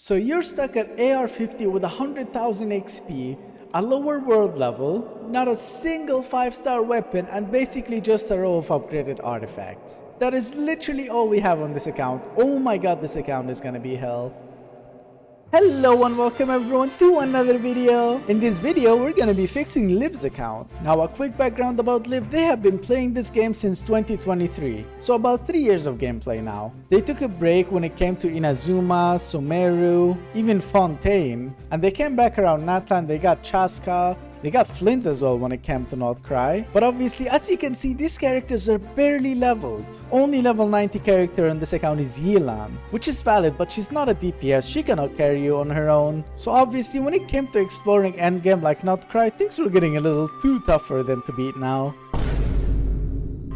So you're stuck at AR-50 with 100,000 XP, a lower world level, not a single 5-star weapon, and basically just a row of upgraded artifacts. That is literally all we have on this account. Oh my god, this account is gonna be hell. Hello and welcome everyone to another video. In this video, we're gonna be fixing Liv's account. Now a quick background about Liv, they have been playing this game since 2023. So about 3 years of gameplay now. They took a break when it came to Inazuma, Sumeru, even Fontaine. And they came back around Natlan, they got Chasca. They got flins as well when it came to Not Cry. But obviously, as you can see, these characters are barely leveled. Only level 90 character on this account is Yelan, which is valid, but she's not a DPS. She cannot carry you on her own. So obviously, when it came to exploring endgame like Not Cry, things were getting a little too tough for them to beat now.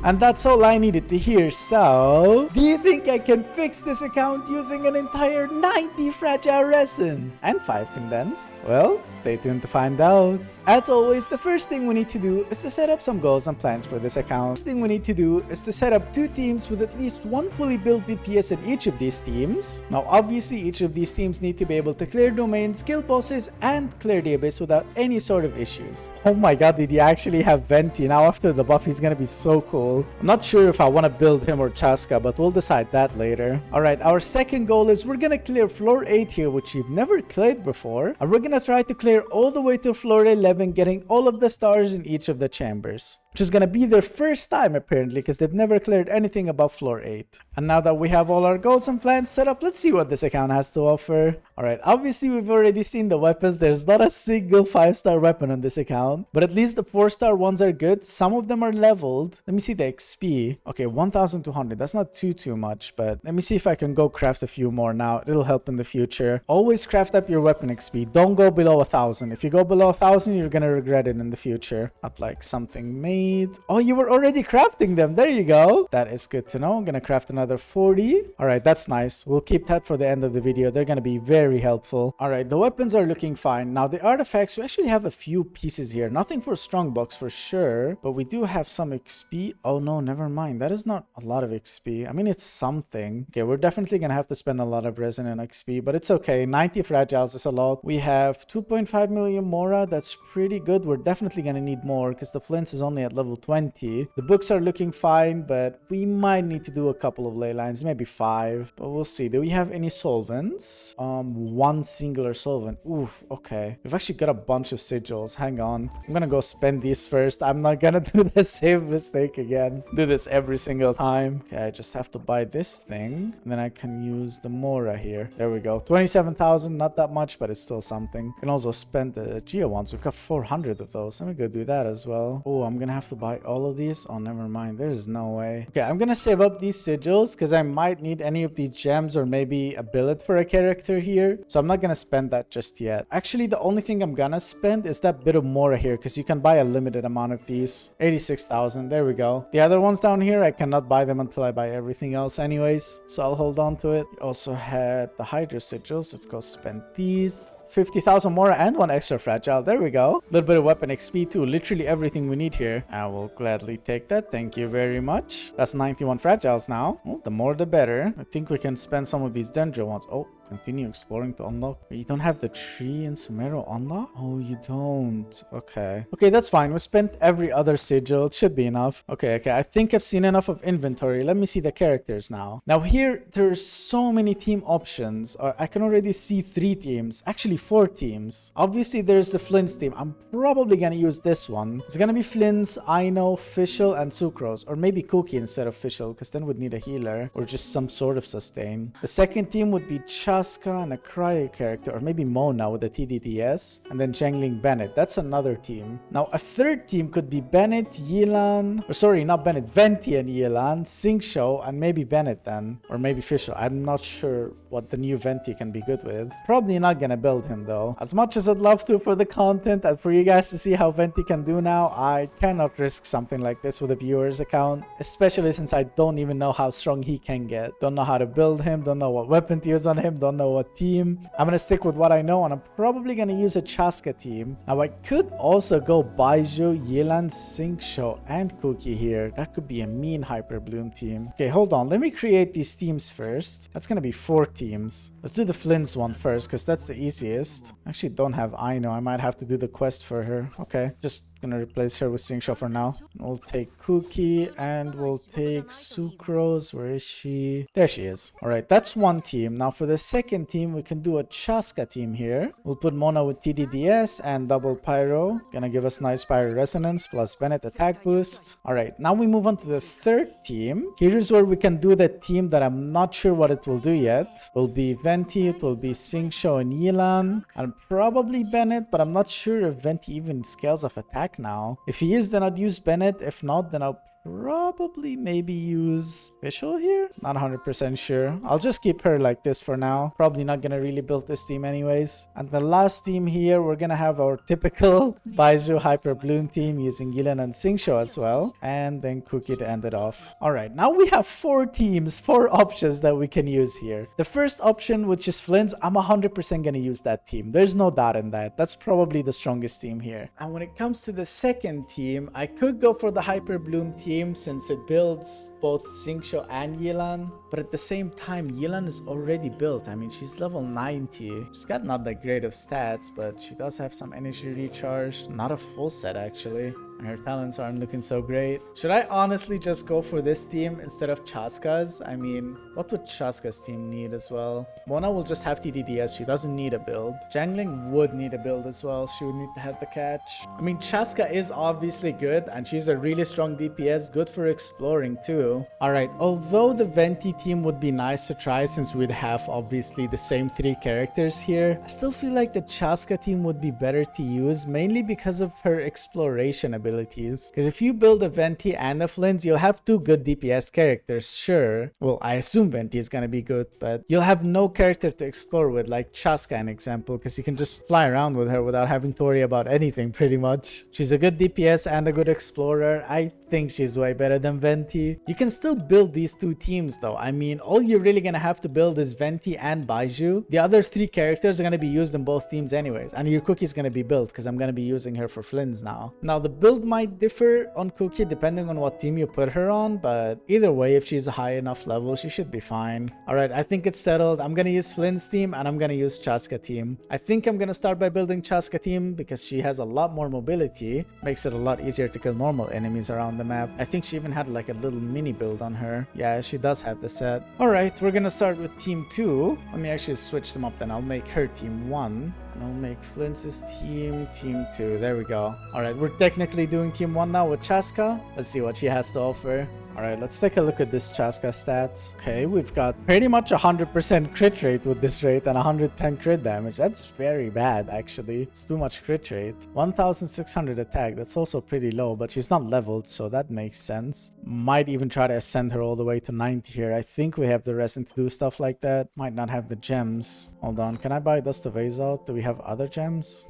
And that's all I needed to hear, so... do you think I can fix this account using an entire 90 fragile resin? And 5 condensed? Well, stay tuned to find out. As always, the first thing we need to do is to set up some goals and plans for this account. The first thing we need to do is to set up 2 teams with at least 1 fully built DPS in each of these teams. Now obviously, each of these teams need to be able to clear domains, kill bosses, and clear the abyss without any sort of issues. Oh my god, did he actually have Venti? Now after the buff, he's gonna be so cool. I'm not sure if I want to build him or Chasca, but we'll decide that later. Alright, our second goal is we're gonna clear floor 8 here, which we've never cleared before. And we're gonna try to clear all the way to floor 11, getting all of the stars in each of the chambers. Which is gonna be their first time apparently, because they've never cleared anything above floor 8. And now that we have all our goals and plans set up, let's see what this account has to offer. Alright, obviously we've already seen the weapons. There's not a single 5-star weapon on this account, but at least the 4-star ones are good. Some of them are leveled. Let me see the XP. Okay, 1,200. That's not too much, but let me see if I can go craft a few more now. It'll help in the future. Always craft up your weapon XP. Don't go below 1,000. If you go below 1,000, you're gonna regret it in the future. Not like something made. Oh, you were already crafting them. There you go. That is good to know. I'm gonna craft another 40. All right, that's nice. We'll keep that for the end of the video. They're gonna be very helpful. All right, the weapons are looking fine. Now the artifacts, we actually have a few pieces here. Nothing for strongbox for sure, but we do have some XP. Oh no, never mind. That is not a lot of XP. I mean, it's something. Okay, we're definitely gonna have to spend a lot of resin and XP, but it's okay. 90 fragiles is a lot. We have 2.5 million mora. That's pretty good. We're definitely gonna need more because the flins is only at level 20. The books are looking fine, but we might need to do a couple of ley lines, maybe 5, but we'll see. Do we have any solvents? One singular solvent. Oof, okay. We've actually got a bunch of sigils. Hang on. I'm gonna go spend these first. I'm not gonna do the same mistake again. Do this every single time. Okay, I just have to buy this thing, and then I can use the mora here. There we go. 27,000, not that much, but it's still something. Can also spend the Geo ones. We've got 400 of those. Let me go do that as well. Oh, I'm gonna have to buy all of these. Oh, never mind. There's no way. Okay, I'm gonna save up these sigils because I might need any of these gems or maybe a billet for a character here. So I'm not gonna spend that just yet. Actually, the only thing I'm gonna spend is that bit of mora here because you can buy a limited amount of these. 86,000. There we go. The other ones down here, I cannot buy them until I buy everything else anyways. So I'll hold on to it. We also had the Hydra sigils. Let's go spend these. 50,000 more and 1 extra fragile. There we go. A little bit of weapon XP too. Literally everything we need here. I will gladly take that. Thank you very much. That's 91 fragiles now. Oh, the more the better. I think we can spend some of these dendro ones. Oh, continue exploring to unlock. You don't have the tree in Sumeru unlock? Oh, you don't. Okay. Okay, that's fine. We spent every other sigil. It should be enough. Okay. I think I've seen enough of inventory. Let me see the characters now. Now here, there's so many team options. I can already see 3 teams. Actually, 4 teams. Obviously, there's the Flins team. I'm probably gonna use this one. It's gonna be Flins, Aino, Fischl, and Sucrose. Or maybe Cookie instead of Fischl, because then we'd need a healer. Or just some sort of sustain. The second team would be Chasca and a cryo character, or maybe Mona with a TDDS, and then Zhengling Bennett. That's another team. Now a third team could be Bennett, Yelan, or sorry, not Bennett, Venti and Yelan, Singshow, and maybe Bennett then, or maybe Fischl. I'm not sure what the new Venti can be good with. Probably not gonna build him though. As much as I'd love to for the content and for you guys to see how Venti can do now, I cannot risk something like this with a viewer's account, especially since I don't even know how strong he can get. Don't know how to build him, don't know what weapon to use on him, don't don't know what team. I'm gonna stick with what I know, and I'm probably gonna use a Chasca team. Now, I could also go Baizhu, Yelan, Xingqiu, and Cookie here. That could be a mean Hyper Bloom team. Okay, hold on. Let me create these teams first. That's gonna be 4 teams. Let's do the Flins one first, because that's the easiest. I actually don't have Aino. I might have to do the quest for her. Okay, just gonna replace her with Xingqiu for now. We'll take Cookie and we'll take Sucrose. Where is she? There she is. All right, that's one team. Now for the second team, we can do a Chasca team here. We'll put Mona with TDDS and double Pyro. Gonna give us nice Pyro Resonance plus Bennett attack boost. All right, now we move on to the third team. Here's where we can do the team that I'm not sure what it will do yet. Will be Venti, it will be Xingqiu and Yilan, and probably Bennett, but I'm not sure if Venti even scales of attack now. If he is, then I'd use Bennett. If not, then I'll probably maybe use Visual here. Not 100% sure. I'll just keep her like this for now. Probably not gonna really build this team anyways. And the last team here, we're gonna have our typical Baizhu Hyper Bloom team using Yilan and Xingqiu as well. And then Cookie to end it off. Alright, now we have 4 teams, 4 options that we can use here. The first option, which is Flins, I'm 100% gonna use that team. There's no doubt in that. That's probably the strongest team here. And when it comes to the second team, I could go for the Hyper Bloom team since it builds both Xingqiu and Yilan, but at the same time Yilan is already built. I mean, she's level 90. She's got not that great of stats, but she does have some energy recharge. Not a full set actually. And her talents aren't looking so great. Should I honestly just go for this team instead of Chasca's? I mean, what would Chasca's team need as well? Mona will just have TDDS. She doesn't need a build. Jangling would need a build as well. She would need to have the catch. I mean, Chasca is obviously good, and she's a really strong DPS. Good for exploring too. Alright, although the Venti team would be nice to try since we'd have obviously the same 3 characters here, I still feel like the Chasca team would be better to use, mainly because of her exploration ability. Because if you build a Venti and a Flint, you'll have 2 good DPS characters, sure. Well, I assume Venti is gonna be good, but you'll have no character to explore with, like Chasca, an example, because you can just fly around with her without having to worry about anything, pretty much. She's a good DPS and a good explorer. I think she's way better than Venti. You can still build these 2 teams, though. I mean, all you're really gonna have to build is Venti and Baizhu. The other 3 characters are gonna be used in both teams anyways, and your Cookie's gonna be built, because I'm gonna be using her for Flins now. Now, the build might differ on Cookie depending on what team you put her on, but either way, if she's a high enough level, she should be fine. Alright, I think it's settled. I'm gonna use Flynn's team and I'm gonna use Chasca team. I think I'm gonna start by building Chasca team because she has a lot more mobility. Makes it a lot easier to kill normal enemies around the map. I think she even had like a little mini build on her. Yeah, she does have the set. Alright, we're gonna start with team 2. Let me actually switch them up then. I'll make her team 1. And I'll make Flintz's team 2. There we go. Alright, we're technically doing team 1 now with Chasca. Let's see what she has to offer. Alright, let's take a look at this Chasca stats. Okay, we've got pretty much 100% crit rate with this rate and 110 crit damage. That's very bad, actually. It's too much crit rate. 1600 attack. That's also pretty low, but she's not leveled, so that makes sense. Might even try to ascend her all the way to 90 here. I think we have the resin to do stuff like that. Might not have the gems. Hold on, can I buy Dust of Azalt? Do we have other gems?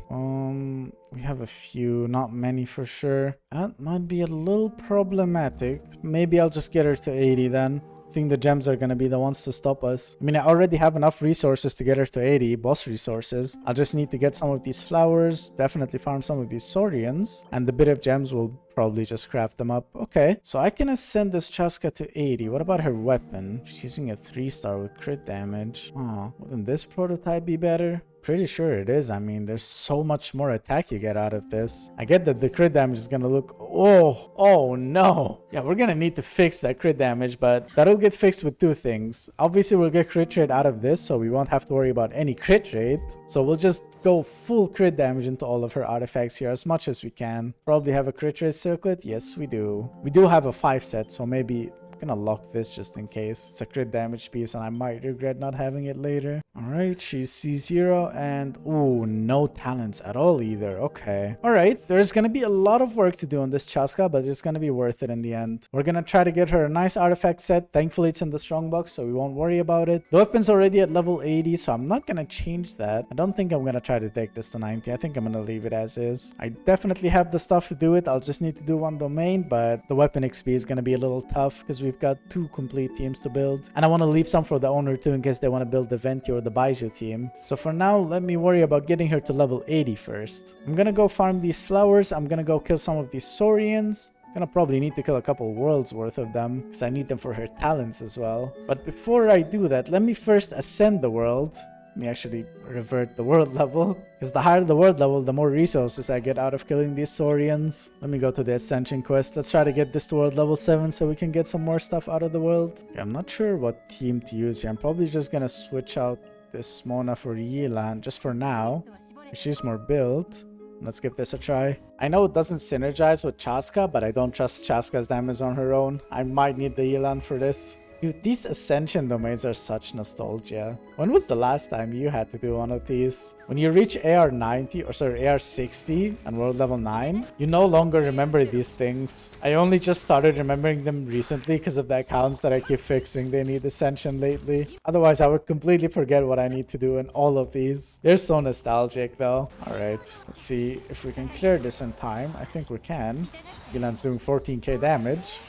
We have a few, not many for sure. That might be a little problematic. Maybe I'll just get her to 80 then. I think the gems are gonna be the ones to stop us. I mean, I already have enough resources to get her to 80, boss resources. I'll just need to get some of these flowers, definitely farm some of these Saurians, and the bit of gems will probably just craft them up. Okay, so I can ascend this Chasca to 80. What about her weapon? She's using a 3-star with crit damage. Oh, wouldn't this prototype be better? Pretty sure it is. I mean, there's so much more attack you get out of this. I get that the crit damage is gonna look... Oh no. Yeah, we're gonna need to fix that crit damage, but that'll get fixed with 2 things. Obviously, we'll get crit rate out of this, so we won't have to worry about any crit rate. So we'll just go full crit damage into all of her artifacts here as much as we can. Probably have a crit rate circlet? Yes, we do. We do have a 5 set, so maybe... gonna lock this just in case. It's a crit damage piece and I might regret not having it later. Alright, she's C0 and ooh, no talents at all either. Okay. Alright, there's gonna be a lot of work to do on this Chasca, but it's gonna be worth it in the end. We're gonna try to get her a nice artifact set. Thankfully, it's in the strongbox, so we won't worry about it. The weapon's already at level 80, so I'm not gonna change that. I don't think I'm gonna try to take this to 90. I think I'm gonna leave it as is. I definitely have the stuff to do it. I'll just need to do 1 domain, but the weapon XP is gonna be a little tough because we've got 2 complete teams to build. And I want to leave some for the owner too in case they want to build the Venti or the the Baiju team. So for now, let me worry about getting her to level 80 first. I'm gonna go farm these flowers. I'm gonna go kill some of these Saurians. Gonna probably need to kill a couple worlds worth of them because I need them for her talents as well. But before I do that, let me first ascend the world. Let me actually revert the world level, because the higher the world level, the more resources I get out of killing these Saurians. Let me go to the Ascension Quest. Let's try to get this to world level 7 so we can get some more stuff out of the world. Okay, I'm not sure what team to use here. I'm probably just gonna switch out this Mona for Yelan just for now. She's more built. Let's give this a try. I know it doesn't synergize with Chasca, but I don't trust Chasca's damage on her own. I might need the Yelan for this. Dude, these Ascension domains are such nostalgia. When was the last time you had to do one of these? When you reach AR 90, or sorry, AR 60 and world level 9, you no longer remember these things. I only just started remembering them recently because of the accounts that I keep fixing. They need Ascension lately. Otherwise, I would completely forget what I need to do in all of these. They're so nostalgic though. Alright, let's see if we can clear this in time. I think we can. Gilan's doing 14k damage.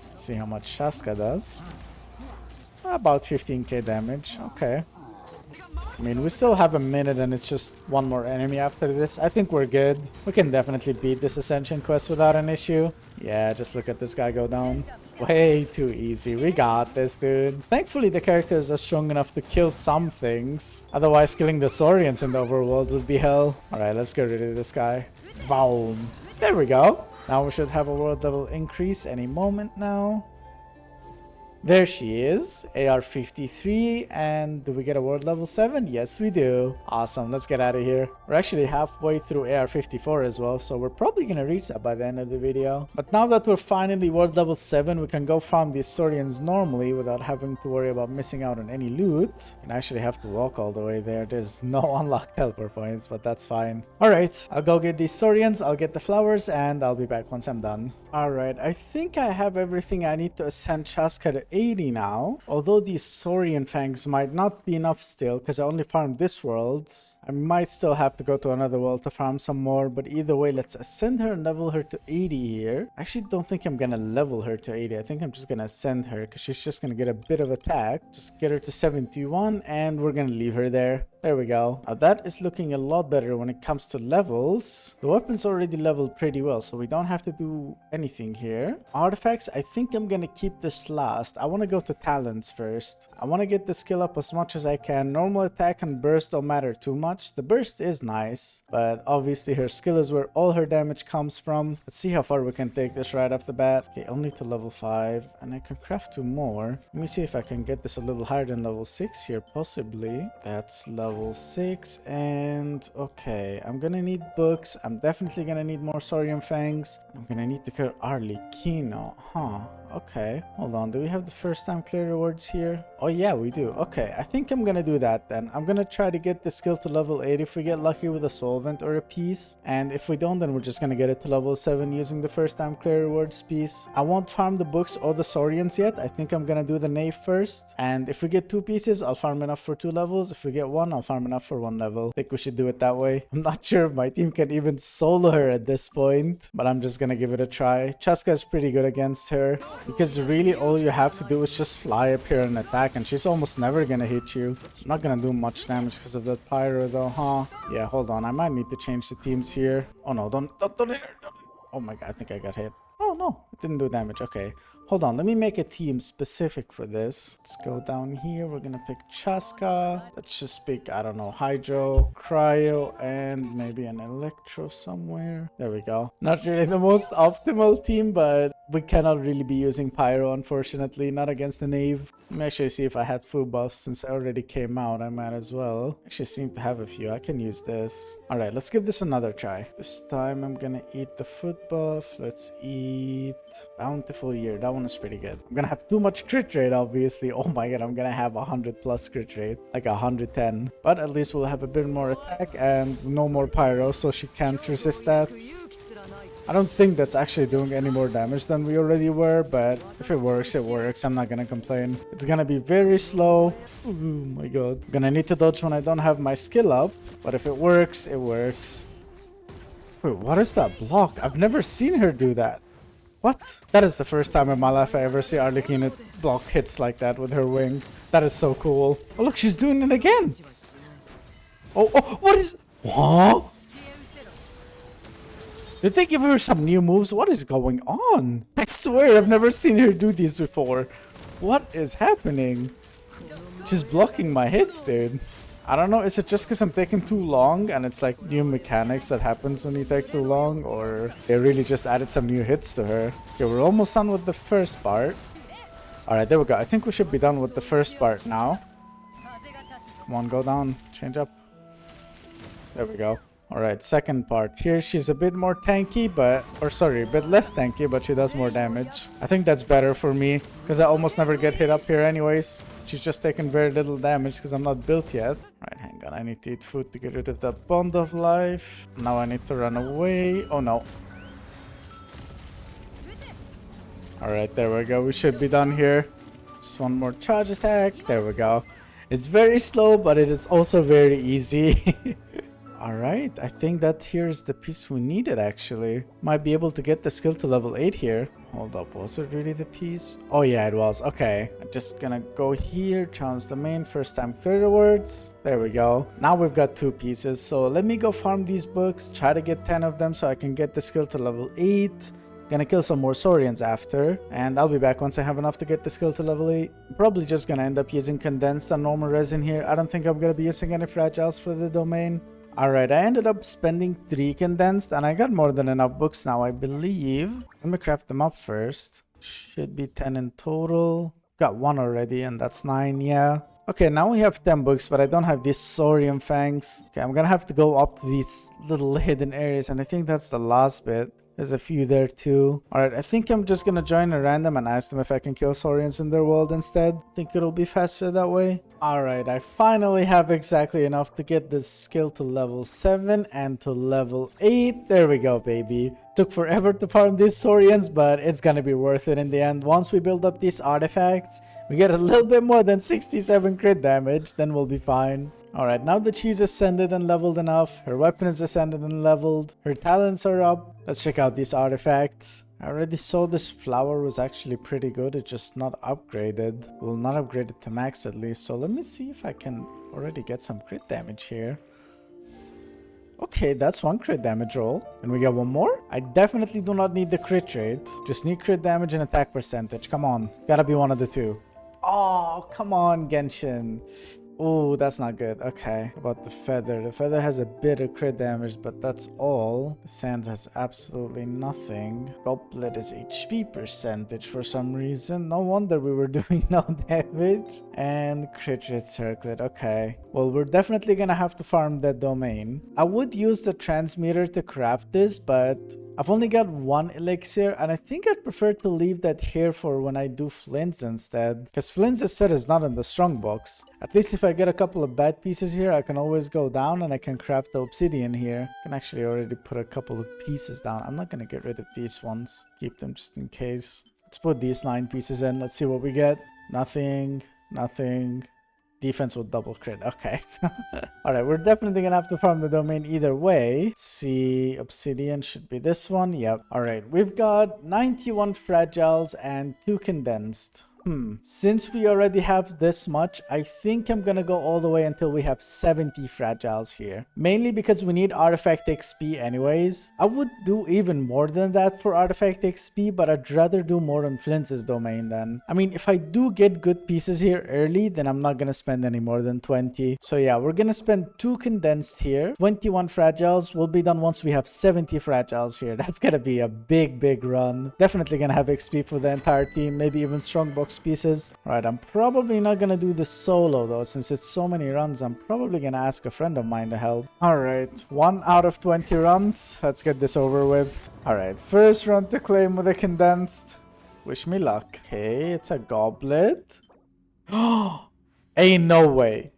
Let's see how much Chasca does. About 15k damage. Okay. I mean, we still have a minute and it's just one more enemy after this. I think we're good. We can definitely beat this Ascension Quest without an issue. Yeah, just look at this guy go down. Way too easy. We got this, dude. Thankfully, the characters are strong enough to kill some things. Otherwise, killing the Saurians in the overworld would be hell. Alright, let's get rid of this guy. Boom. There we go. Now we should have a world level increase any moment now. There she is, AR 53, and do we get a world level 7? Yes we do. Awesome, let's get out of here. We're actually halfway through AR 54 as well, so we're probably gonna reach that by the end of the video. But now that we're finally world level 7, we can go farm these Saurians normally without having to worry about missing out on any loot. And I actually have to walk all the way there. There's no unlocked teleport points, but that's fine. Alright, I'll go get these Saurians, I'll get the flowers, and I'll be back once I'm done. Alright, I think I have everything I need to ascend Chasca to 80 now. Although these Saurian fangs might not be enough still, because I only farmed this world. I might still have to go to another world to farm some more, but either way, let's ascend her and level her to 80 here. I actually don't think I'm gonna level her to 80. I think I'm just gonna ascend her, because she's just gonna get a bit of attack. Just get her to 71, and we're gonna leave her there. There we go. Now that is looking a lot better when it comes to levels. The weapon's already leveled pretty well, so we don't have to do anything here. Artifacts, I think I'm gonna keep this last. I want to go to talents first. I want to get the skill up as much as I can. Normal attack and burst don't matter too much. The burst is nice, but obviously her skill is where all her damage comes from. Let's see how far we can take this right off the bat. Okay, only to level 5, and I can craft 2 more. Let me see if I can get this a little higher than level 6 here, possibly. That's level 6, and okay, I'm gonna need books. I'm definitely gonna need more Saurian fangs. I'm gonna need to clear Arlecchino. Okay, hold on, do we have the first time clear rewards here? Oh yeah, we do. Okay, I think I'm gonna do that then. I'm gonna try to get the skill to level 8 if we get lucky with a solvent or a piece, and if we don't, then we're just gonna get it to level 7 using the first time clear rewards piece. I won't farm the books or the Saurians yet. I think I'm gonna do the knave first, and if we get 2 pieces, I'll farm enough for 2 levels. If we get 1, I'll farm enough for 1 level. I think we should do it that way. I'm not sure if my team can even solo her at this point, but I'm just gonna give it a try. Chasca is pretty good against her, because really all you have to do is just fly up here and attack, and she's almost never gonna hit you. I'm not gonna do much damage because of that pyro though, huh? Yeah, hold on, I might need to change the teams here. Oh no, don't hit her. Oh my god, I think I got hit. Oh no, it didn't do damage. Okay, hold on, let me make a team specific for this. Let's go down here. We're gonna pick Chasca. Let's just pick, I don't know, Hydro, Cryo, and maybe an Electro somewhere. There we go. Not really the most optimal team, but we cannot really be using Pyro, unfortunately, not against the Knave. Let me actually see if I had food buffs. Since I already came out, I might as well. Actually seem to have a few. I can use this. Alright, let's give this another try. This time I'm gonna eat the food buff. Let's eat Bountiful Year. That one is pretty good. I'm gonna have too much crit rate, obviously. Oh my god, I'm gonna have 100 plus crit rate. Like 110. But at least we'll have a bit more attack and no more Pyro, so she can't resist that. I don't think that's actually doing any more damage than we already were, but if it works, it works. I'm not gonna complain. It's gonna be very slow. Oh my god. I'm gonna need to dodge when I don't have my skill up, but if it works, it works. Wait, what is that block? I've never seen her do that. What? That is the first time in my life I ever see Arlecchino block hits like that with her wing. That is so cool. Oh look, she's doing it again. Oh, what is... What? Did they give her some new moves? What is going on? I swear I've never seen her do these before. What is happening? She's blocking my hits, dude. I don't know, is it just because I'm taking too long and it's like new mechanics that happens when you take too long, or they really just added some new hits to her? Okay, we're almost done with the first part. Alright, there we go. I think we should be done with the first part now. Come on, go down. Change up. There we go. Alright, second part. Here she's a bit more tanky, but... Or sorry, a bit less tanky, but she does more damage. I think that's better for me, because I almost never get hit up here anyways. She's just taking very little damage, because I'm not built yet. Alright, hang on. I need to eat food to get rid of that bond of life. Now I need to run away. Oh no. Alright, there we go. We should be done here. Just one more charge attack. There we go. It's very slow, but it is also very easy. Alright, I think that here is the piece we needed actually. Might be able to get the skill to level 8 here. Hold up, was it really the piece? Oh yeah, it was. Okay, I'm just gonna go here, challenge the main, first time clear rewards. There we go. Now we've got 2 pieces, so let me go farm these books, try to get 10 of them so I can get the skill to level 8. Gonna kill some more Saurians after, and I'll be back once I have enough to get the skill to level 8. Probably just gonna end up using condensed and normal resin here. I don't think I'm gonna be using any fragiles for the domain. Alright, I ended up spending 3 condensed and I got more than enough books now, I believe. Let me craft them up first. Should be 10 in total. Got 1 already and that's 9, yeah. Okay, now we have 10 books, but I don't have these Saurian fangs. Okay, I'm gonna have to go up to these little hidden areas, and I think that's the last bit. There's a few there too. Alright, I think I'm just gonna join a random and ask them if I can kill Saurians in their world instead. Think it'll be faster that way. Alright, I finally have exactly enough to get this skill to level 7 and to level 8. There we go, baby. Took forever to farm these Saurians, but it's gonna be worth it in the end. Once we build up these artifacts, we get a little bit more than 67 crit damage, then we'll be fine. Alright, now that she's ascended and leveled enough, her weapon is ascended and leveled, her talents are up. Let's check out these artifacts. I already saw this flower was actually pretty good, it's just not upgraded. Well, not upgraded to max at least, so let me see if I can already get some crit damage here. Okay, that's 1 crit damage roll. And we get 1 more? I definitely do not need the crit rate, just need crit damage and attack percentage. Come on, gotta be one of the 2. Oh, come on, Genshin. Oh, that's not good. Okay, about the feather. The feather has a bit of crit damage, but that's all. The sand has absolutely nothing. Goblet is HP percentage for some reason. No wonder we were doing no damage. And crit rate circlet. Okay. Well, we're definitely gonna have to farm that domain. I would use the transmitter to craft this, but I've only got 1 elixir, and I think I'd prefer to leave that here for when I do flins instead. Because flins, as said, is not in the strong box. At least if I get a couple of bad pieces here, I can always go down and I can craft the obsidian here. I can actually already put a couple of pieces down. I'm not going to get rid of these ones. Keep them just in case. Let's put these 9 pieces in. Let's see what we get. Nothing. Nothing. Defense with double crit. Okay. Alright, we're definitely gonna have to farm the domain either way. Let's see. Obsidian should be this one. Yep. Alright, we've got 91 fragiles and 2 condensed. Since we already have this much, I think I'm gonna go all the way until we have 70 fragiles here. Mainly because we need artifact XP anyways. I would do even more than that for artifact XP, but I'd rather do more on Flints's domain then. I mean, if I do get good pieces here early, then I'm not gonna spend any more than 20. So yeah, we're gonna spend 2 condensed here. 21 fragiles will be done once we have 70 fragiles here. That's gonna be a big run. Definitely gonna have XP for the entire team, maybe even strongbox pieces. Alright, I'm probably not gonna do this solo though, since it's so many runs. I'm probably gonna ask a friend of mine to help. Alright, 1 out of 20 runs. Let's get this over with. Alright, first run to claim with a condensed. Wish me luck. Okay, it's a goblet. Ain't no way.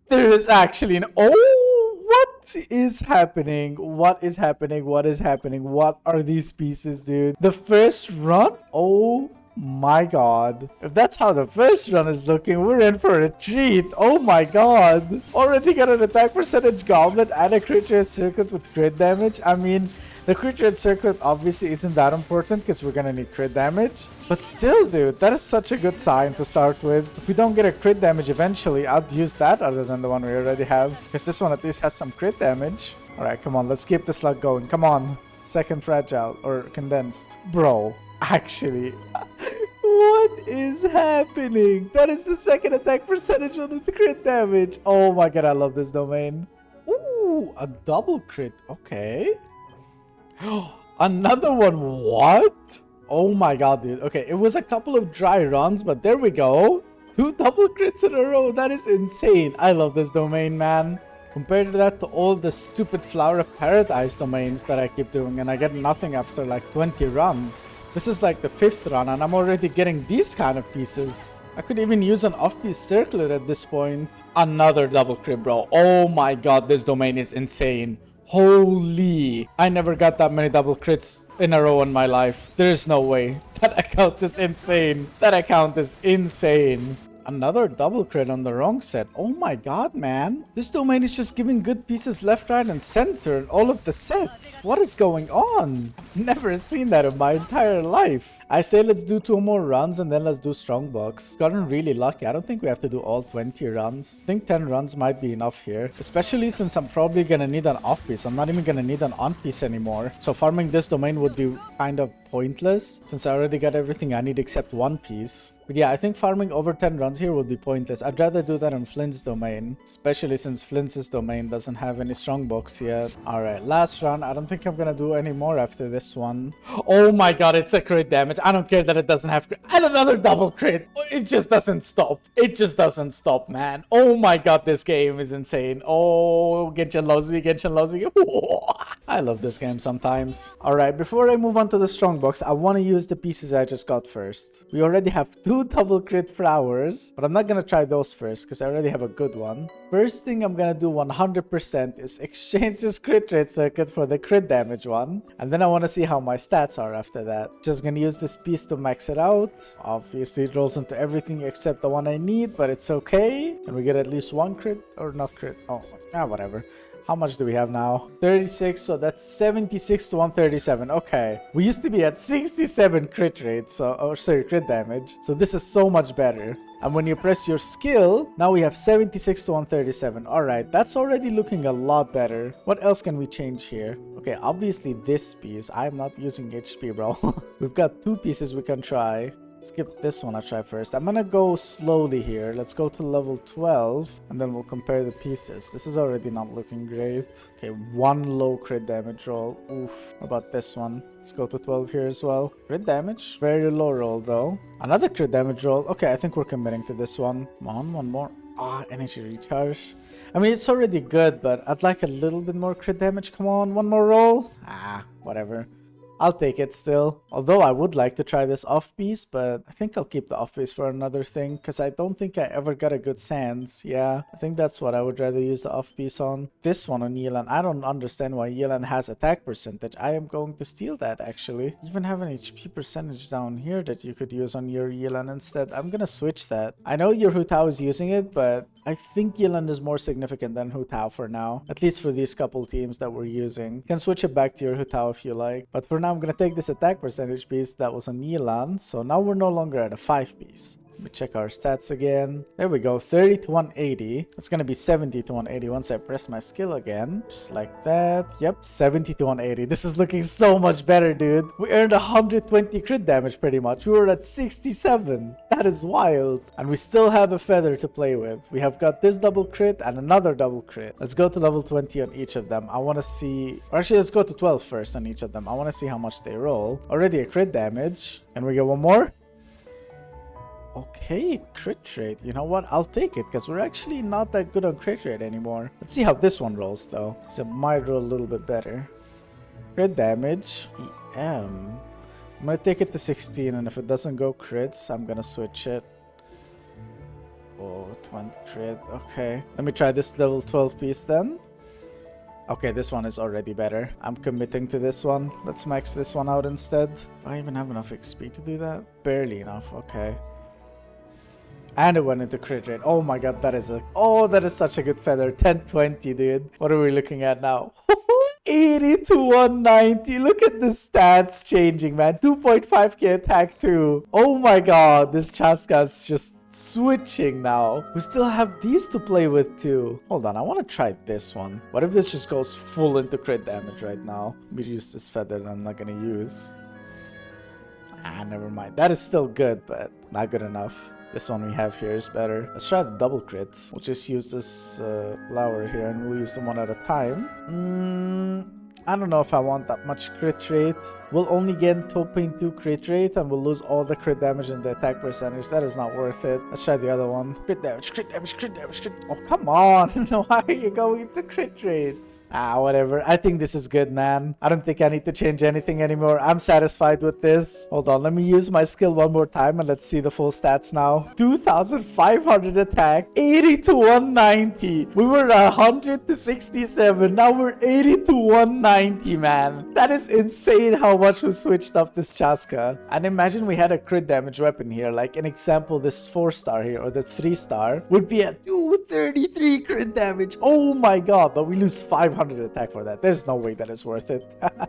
There is actually an... Oh, what is happening? What is happening? What is happening? What are these pieces, dude? The first run? Oh my god. If that's how the first run is looking, we're in for a treat. Oh my god. Already got an attack percentage goblet and a crit rate circuit with crit damage. I mean, The crit rate circlet obviously isn't that important because we're gonna need crit damage. But still, dude, that is such a good sign to start with. If we don't get a crit damage eventually, I'd use that other than the one we already have. Because this one at least has some crit damage. Alright, come on, let's keep this luck going. Come on. Second fragile or condensed. Bro, actually... What is happening? That is the second attack percentage on the crit damage. Oh my god, I love this domain. Ooh, a double crit. Okay. Another one. What? Oh my god, dude. Okay, it was a couple of dry runs, but there we go. 2 double crits in a row. That is insane. I love this domain, man. Compared to that to all the stupid Flower of Paradise domains that I keep doing, and I get nothing after like 20 runs. This is like the 5th run and I'm already getting these kind of pieces. I could even use an off-piece circlet at this point. Another double crit, bro. Oh my god, this domain is insane. Holy. I never got that many double crits in a row in my life. There's no way. That account is insane. That account is insane. Another double crit on the wrong set. Oh my god, man. This domain is just giving good pieces left, right, and center in all of the sets. What is going on? I've never seen that in my entire life. I say let's do 2 more runs and then let's do Strongbox. Gotten really lucky. I don't think we have to do all 20 runs. I think 10 runs might be enough here. Especially since I'm probably gonna need an off-piece. I'm not even gonna need an on-piece anymore. So farming this domain would be kind of pointless since I already got everything I need except one piece. But yeah, I think farming over 10 runs here would be pointless. I'd rather do that on Flint's domain, especially since Flint's domain doesn't have any Strongbox yet. Alright, last run. I don't think I'm gonna do any more after this one. Oh my god, it's a crit damage. I don't care that it doesn't have crit. And another double crit. It just doesn't stop. It just doesn't stop, man. Oh my god, this game is insane. Oh, Genshin loves me. Genshin loves me. I love this game sometimes. Alright, before I move on to the Strongbox, I want to use the pieces I just got first. We already have 2 double crit flowers, but I'm not gonna try those first because I already have a good one. First thing I'm gonna do 100% is exchange this crit rate circuit for the crit damage one, and then I want to see how my stats are after that. Just gonna use this piece to max it out. Obviously it rolls into everything except the one I need, but it's okay. And we get at least 1 crit or not crit. Oh, whatever. How much do we have now? 36, so that's 76 to 137. Okay. We used to be at 67 crit rate, crit damage. So this is so much better. And when you press your skill, now we have 76 to 137. Alright, that's already looking a lot better. What else can we change here? Okay, obviously this piece. I'm not using HP, bro. We've got 2 pieces we can try. Skip this one, I'll try first. I'm gonna go slowly here. Let's go to level 12 and then we'll compare the pieces. This is already not looking great. Okay, 1 low crit damage roll. Oof. What about this one? Let's go to 12 here as well. Crit damage, very low roll though. Another crit damage roll. Okay, I think we're committing to this one. Come on, 1 more. Energy recharge. I mean, it's already good, but I'd like a little bit more crit damage. Come on, 1 more roll. Whatever. I'll take it still. Although I would like to try this off-piece, but I think I'll keep the off-piece for another thing because I don't think I ever got a good Sands. Yeah, I think that's what I would rather use the off-piece on. This one on Yelan, I don't understand why Yelan has attack percentage. I am going to steal that actually. You even have an HP percentage down here that you could use on your Yelan instead. I'm gonna switch that. I know your Hu Tao is using it, but I think Yelan is more significant than Hu Tao for now. At least for these couple teams that we're using. You can switch it back to your Hu Tao if you like. But for now, I'm gonna take this attack percentage piece that was on Yelan. So now we're no longer at a 5 piece. Let me check our stats again. There we go, 30 to 180. It's gonna be 70 to 180 once I press my skill again. Just like that. Yep, 70 to 180. This is looking so much better, dude. We earned 120 crit damage pretty much. We were at 67. That is wild. And we still have a feather to play with. We have got this double crit and another double crit. Let's go to level 20 on each of them. I want to see... Or actually, let's go to 12 first on each of them. I want to see how much they roll. Already a crit damage. Can we get 1 more? Okay, crit rate. You know what? I'll take it because we're actually not that good on crit rate anymore. Let's see how this one rolls though. So it might roll a little bit better. Crit damage. EM. I'm gonna take it to 16 and if it doesn't go crits, I'm gonna switch it. Oh, 20 crit. Okay. Let me try this level 12 piece then. Okay, this one is already better. I'm committing to this one. Let's max this one out instead. Do I even have enough XP to do that? Barely enough. Okay. And it went into crit rate. Oh my god, that is such a good feather. 1020, dude. What are we looking at now? 80 to 190. Look at the stats changing, man. 2.5k attack too. Oh my god, this chasca is just switching now. We still have these to play with too. Hold on, I want to try this one. What if this just goes full into crit damage right now? We use this feather that I'm not gonna use. Never mind. That is still good, but not good enough. This one we have here is better. Let's try the double crits. We'll just use this flower here and we'll use them one at a time. I don't know if I want that much crit rate. We'll only get 2.2 crit rate and we'll lose all the crit damage and the attack percentage. That is not worth it. Let's try the other one. Crit damage, crit damage, crit damage, crit. Oh, come on. Why are you going to crit rate? Whatever. I think this is good, man. I don't think I need to change anything anymore. I'm satisfied with this. Hold on. Let me use my skill one more time and let's see the full stats now. 2,500 attack. 80 to 190. We were 100 to 67. Now we're 80 to 190, man. That is insane how much we switched up this chasca. And imagine we had a crit damage weapon here. Like an example, this 4-star here or the 3-star would be at 233 crit damage. Oh my god. But we lose 500 attack for that. There's no way that is worth it.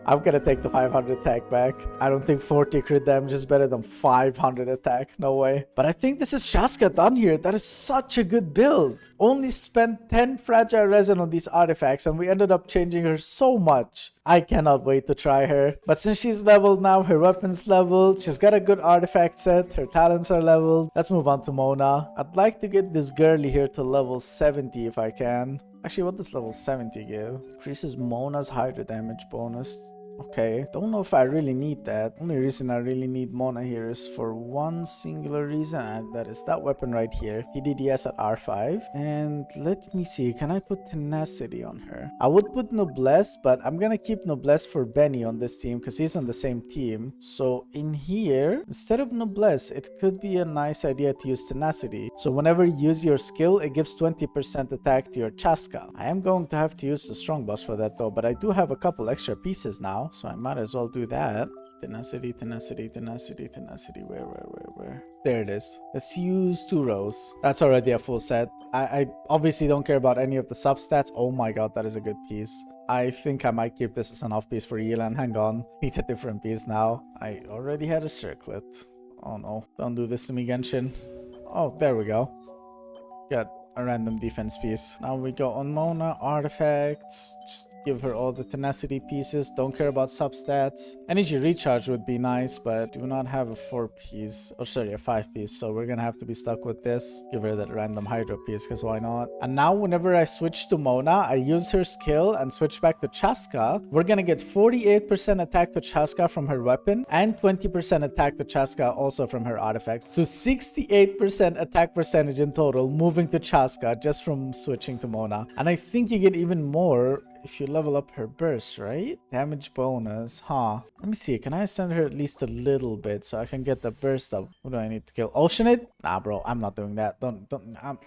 I'm gonna take the 500 attack back. I don't think 40 crit damage is better than 500 attack. No way. But I think this is chasca done here. That is such a good build. Only spent 10 fragile resin on these artifacts and we ended up changing her so much. I cannot wait to try her. But since she's leveled now, her weapon's leveled, she's got a good artifact set, her talents are leveled. Let's move on to Mona. I'd like to get this girly here to level 70 if I can. Actually, what does level 70 give? Increases Mona's Hydra damage bonus. Okay, don't know if I really need that. Only reason I really need Mona here is for one singular reason, and that is that weapon right here. TDDS at R5. And let me see, can I put Tenacity on her? I would put Noblesse, but I'm gonna keep Noblesse for Benny on this team because he's on the same team. So in here, instead of Noblesse, it could be a nice idea to use Tenacity. So whenever you use your skill, it gives 20% attack to your chasca. I am going to have to use the strong boss for that though, but I do have a couple extra pieces now. So I might as well do that. Tenacity, tenacity, tenacity, tenacity. Where? There it is. Let's use 2 rows. That's already a full set. I obviously don't care about any of the substats. Oh my god, that is a good piece. I think I might keep this as an off piece for Yelan. Hang on. Need a different piece now. I already had a circlet. Oh no. Don't do this to me, Genshin. Oh, there we go. Got a random defense piece. Now we go on Mona, artifacts. Just give her all the tenacity pieces. Don't care about substats. Energy recharge would be nice, but do not have a 4-piece. Oh, sorry, a 5-piece. So we're gonna have to be stuck with this. Give her that random Hydro piece, because why not? And now whenever I switch to Mona, I use her skill and switch back to chasca. We're gonna get 48% attack to chasca from her weapon and 20% attack to chasca also from her artifact. So 68% attack percentage in total moving to chasca just from switching to Mona. And I think you get even more if you level up her burst, right? Damage bonus, huh? Let me see, can I send her at least a little bit so I can get the burst up? What do I need to kill? Oceanid? Nah, bro, I'm not doing that.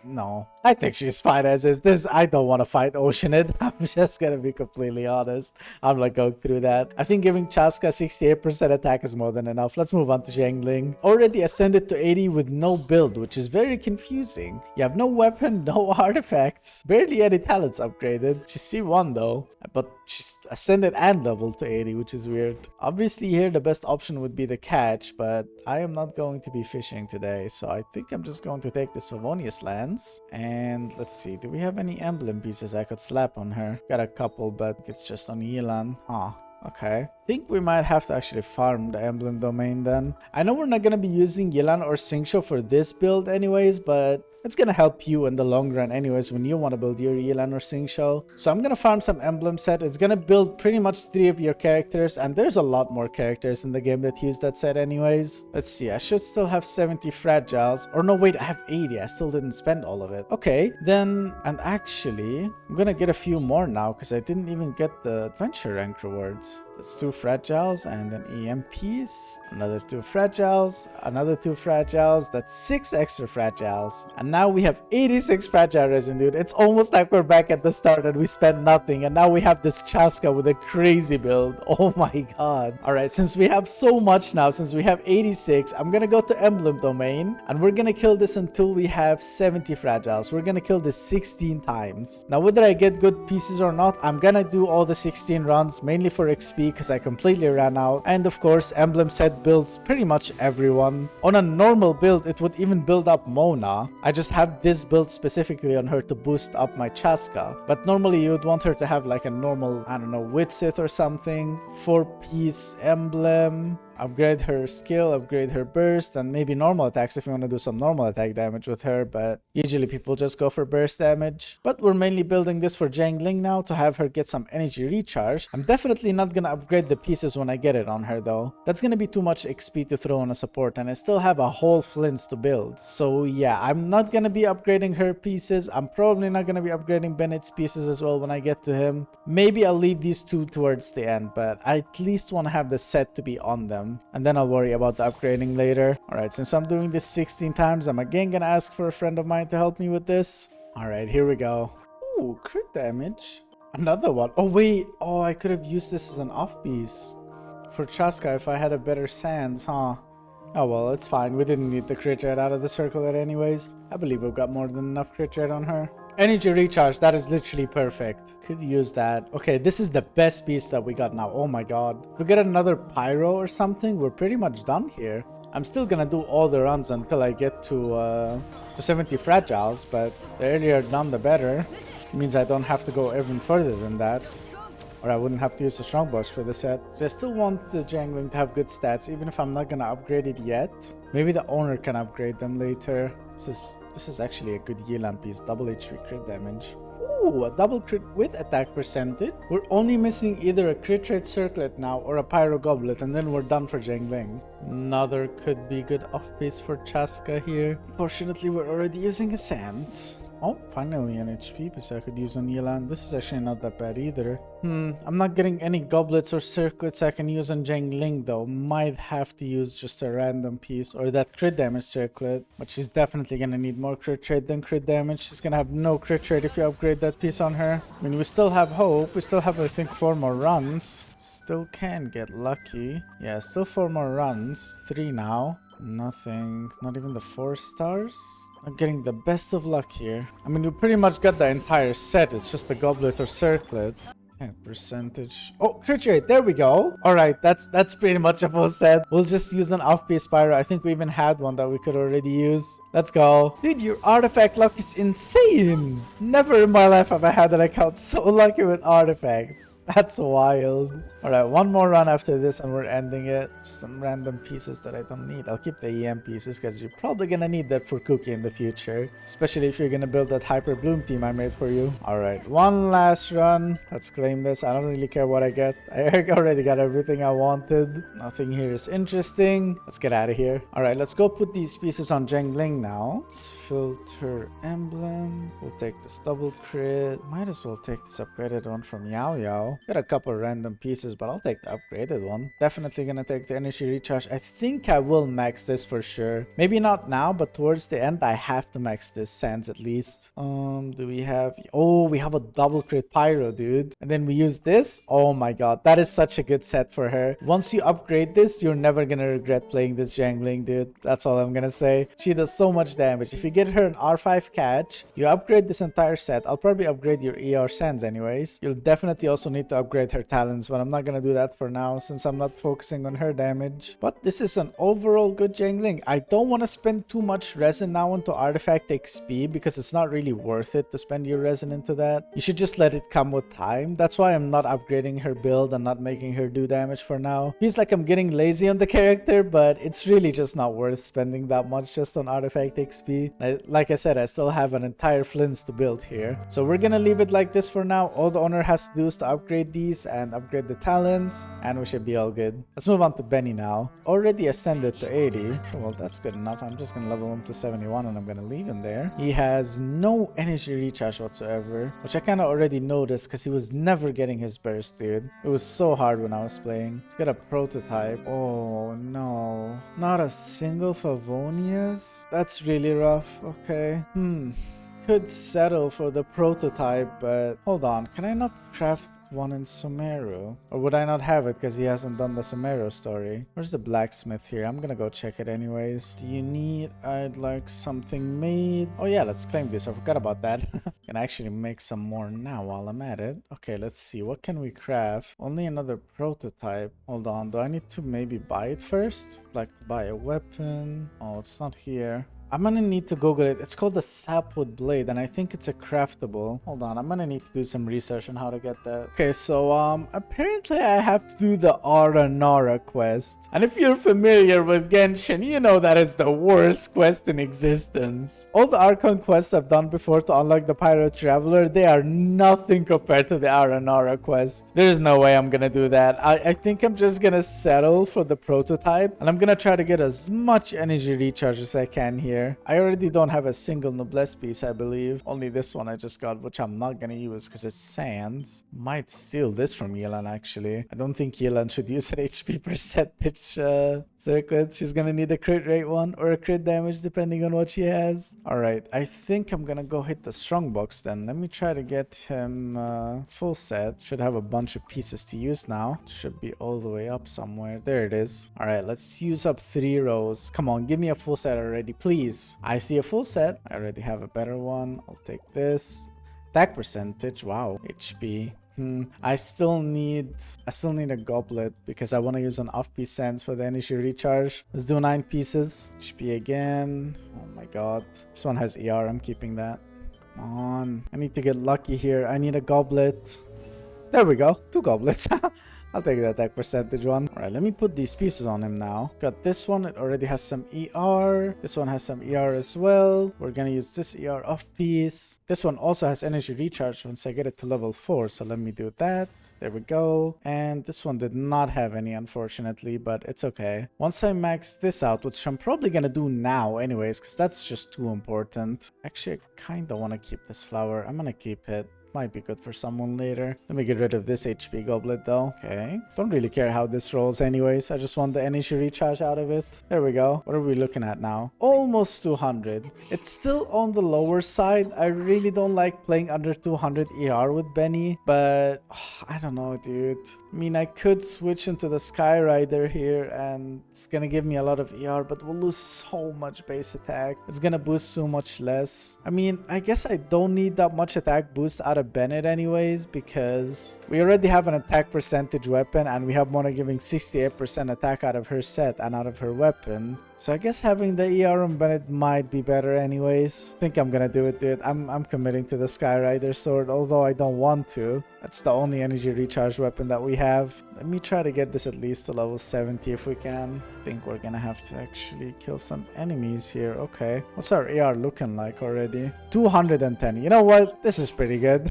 No. I think she's fine as is. I don't want to fight Oceanid. I'm just gonna be completely honest. I'm not going through that. I think giving Chasca 68% attack is more than enough. Let's move on to Zhengling. Already ascended to 80 with no build, which is very confusing. You have no weapon, no artifacts, barely any talents upgraded. She's C1 though, but she's ascended and leveled to 80, which is weird. Obviously here the best option would be the catch, but I am not going to be fishing today, so I think I'm just going to take the Favonius Lance. And let's see, do we have any emblem pieces I could slap on her? Got a couple, but it's just on Yelan. Huh. Okay, I think we might have to actually farm the emblem domain then. I know we're not going to be using Yelan or Xingqiu for this build anyways, but it's going to help you in the long run anyways when you want to build your Yelan or Xingqiu. So I'm going to farm some emblem set. It's going to build pretty much 3 of your characters, and there's a lot more characters in the game that use that set anyways. Let's see, I should still have 70 fragiles. Or no, wait, I have 80. I still didn't spend all of it. Okay, then, and actually, I'm going to get a few more now because I didn't even get the adventure rank rewards. That's 2 fragiles and then EMPs. Another 2 fragiles. Another 2 fragiles. That's 6 extra fragiles. And now we have 86 fragile resin, dude. It's almost like we're back at the start and we spent nothing. And now we have this chasca with a crazy build. Oh my god. Alright, since we have so much now, since we have 86, I'm gonna go to Emblem Domain. And we're gonna kill this until we have 70 fragiles. We're gonna kill this 16 times. Now, whether I get good pieces or not, I'm gonna do all the 16 runs, mainly for XP because I completely ran out. And of course, Emblem set builds pretty much everyone. On a normal build, it would even build up Mona. I just have this build specifically on her to boost up my chasca. But normally you would want her to have like a normal, I don't know, Witsith or something. 4-piece emblem. Upgrade her skill, upgrade her burst, and maybe normal attacks if you want to do some normal attack damage with her, but usually people just go for burst damage. But we're mainly building this for Jangling now to have her get some energy recharge. I'm definitely not gonna upgrade the pieces when I get it on her though. That's gonna be too much XP to throw on a support, and I still have a whole flins to build. So yeah, I'm not gonna be upgrading her pieces. I'm probably not gonna be upgrading Bennett's pieces as well when I get to him. Maybe I'll leave these 2 towards the end, but I at least want to have the set to be on them. And then I'll worry about the upgrading later. Alright, since I'm doing this 16 times, I'm again gonna ask for a friend of mine to help me with this. Alright, here we go. Ooh, crit damage. Another one. Oh wait, oh, I could have used this as an off piece for Chasca if I had a better sands, huh? Oh well, it's fine. We didn't need the crit rate out of the circlet anyways. I believe we've got more than enough crit rate on her. Energy recharge, that is literally perfect. Could use that. Okay, this is the best piece that we got now. Oh my god. If we get another pyro or something, we're pretty much done here. I'm still gonna do all the runs until I get to 70 fragiles, but the earlier done the better. It means I don't have to go even further than that. Or I wouldn't have to use the strong boss for the set. So I still want the Jangling to have good stats, even if I'm not gonna upgrade it yet. Maybe the owner can upgrade them later. This is actually a good Yelan piece. Double HP crit damage. Ooh, a double crit with attack percentage. We're only missing either a crit rate circlet now or a pyro goblet, and then we're done for Jangling. Another could be good off piece for Chasca here. Unfortunately, we're already using a Sands. Oh, finally an HP piece I could use on Yelan. This is actually not that bad either. I'm not getting any goblets or circlets I can use on Jangling though. Might have to use just a random piece or that crit damage circlet. But she's definitely gonna need more crit rate than crit damage. She's gonna have no crit rate if you upgrade that piece on her. I mean, we still have hope. We still have, I think, 4 more runs. Still can get lucky. Yeah, still 4 more runs. 3 now. Nothing. Not even the 4 stars. I'm getting the best of luck here. I mean, we pretty much got the entire set. It's just the goblet or circlet. Yeah, percentage. Oh, crit rate. There we go. All right, that's pretty much a full set. We'll just use an off-piece pyro. I think we even had one that we could already use. Let's go. Dude, your artifact luck is insane. Never in my life have I had an account so lucky with artifacts. That's wild. All right, one more run after this and we're ending it. Just some random pieces that I don't need. I'll keep the EM pieces because you're probably gonna need that for Cookie in the future. Especially if you're gonna build that Hyper Bloom team I made for you. All right, one last run. Let's claim this. I don't really care what I get. I already got everything I wanted. Nothing here is interesting. Let's get out of here. All right, let's go put these pieces on Jangling now. Let's filter emblem. We'll take this double crit. Might as well take this upgraded one from Yao Yao. Got a couple random pieces, but I'll take the upgraded one. Definitely gonna take the energy recharge. I think I will max this for sure. Maybe not now, but towards the end, I have to max this Sands at least. Do we have... Oh, we have a double crit pyro, dude. And then we use this. Oh my god, that is such a good set for her. Once you upgrade this, you're never gonna regret playing this Jangling, dude. That's all I'm gonna say. She does so much damage. If you get her an R5 catch, you upgrade this entire set. I'll probably upgrade your ER Sands anyways. You'll definitely also need to upgrade her talents, but I'm not gonna do that for now since I'm not focusing on her damage. But this is an overall good Jangling. I don't want to spend too much resin now into artifact XP because it's not really worth it to spend your resin into that. You should just let it come with time. That's why I'm not upgrading her build and not making her do damage for now. Feels like I'm getting lazy on the character, but it's really just not worth spending that much just on artifact XP. Like I said, I still have an entire flins to build here. So we're gonna leave it like this for now. All the owner has to do is to upgrade these and upgrade the talents, and we should be all good. Let's move on to Benny now. Already ascended to 80. Well, that's good enough. I'm just gonna level him to 71 and I'm gonna leave him there. He has no energy recharge whatsoever, which I kind of already noticed because he was never never getting his burst, dude. It was so hard when I was playing. Let's get a prototype. Oh, no. Not a single Favonius? That's really rough. Okay. Could settle for the prototype, but hold on. Can I not craft one in Sumeru? Or would I not have it because he hasn't done the Sumeru story? Where's the blacksmith here? I'm gonna go check it anyways. Do you need... I'd like something made. Oh yeah, let's claim this. I forgot about that. Can actually make some more now while I'm at it. Okay, let's see. What can we craft? Only another prototype. Hold on. Do I need to maybe buy it first? I'd like to buy a weapon. Oh, it's not here. I'm gonna need to Google it. It's called the sapwood blade, and I think it's a craftable. Hold on, I'm gonna need to do some research on how to get that. Okay, so apparently I have to do the Aranara quest. And if you're familiar with Genshin, you know that is the worst quest in existence. All the Archon quests I've done before to unlock the Pirate Traveler, they are nothing compared to the Aranara quest. There's no way I'm gonna do that. I think I'm just gonna settle for the prototype, and I'm gonna try to get as much energy recharge as I can here. I already don't have a single noblesse piece, I believe. Only this one I just got, which I'm not gonna use because it's sands. Might steal this from Yelan, actually. I don't think Yelan should use an HP percentage circlet. She's gonna need a crit rate one or a crit damage depending on what she has. Alright, I think I'm gonna go hit the strongbox then. Let me try to get him full set. Should have a bunch of pieces to use now. Should be all the way up somewhere. There it is. Alright, let's use up 3 rows. Come on, give me a full set already, please. I see a full set. I already have a better one. I'll take this. Attack percentage. Wow. HP. I still need a goblet because I want to use an off-piece sands for the energy recharge. Let's do 9 pieces. HP again. Oh my god. This one has ER. I'm keeping that. Come on. I need to get lucky here. I need a goblet. There we go. 2 goblets. I'll take the attack percentage one. Alright, let me put these pieces on him now. Got this one. It already has some ER. This one has some ER as well. We're gonna use this ER off piece. This one also has energy recharge once I get it to level 4. So let me do that. There we go. And this one did not have any, unfortunately, but it's okay. Once I max this out, which I'm probably gonna do now anyways, because that's just too important. Actually, I kind of want to keep this flower. I'm gonna keep it. Might be good for someone later. Let me get rid of this HP goblet though. Okay. Don't really care how this rolls anyways. I just want the energy recharge out of it. There we go. What are we looking at now? Almost 200. It's still on the lower side. I really don't like playing under 200 ER with Benny. But I don't know, dude. I mean, I could switch into the Sky Rider here and it's gonna give me a lot of ER, but we'll lose so much base attack. It's gonna boost so much less. I mean, I guess I don't need that much attack boost out of Bennett anyways, because we already have an attack percentage weapon and we have Mona giving 68% attack out of her set and out of her weapon. So I guess having the ER on Bennett might be better anyways. I think I'm gonna do it, dude. I'm committing to the Skyrider sword, although I don't want to. That's the only energy recharge weapon that we have. Let me try to get this at least to level 70 if we can. I think we're gonna have to actually kill some enemies here. Okay. What's our ER looking like already? 210. You know what? This is pretty good.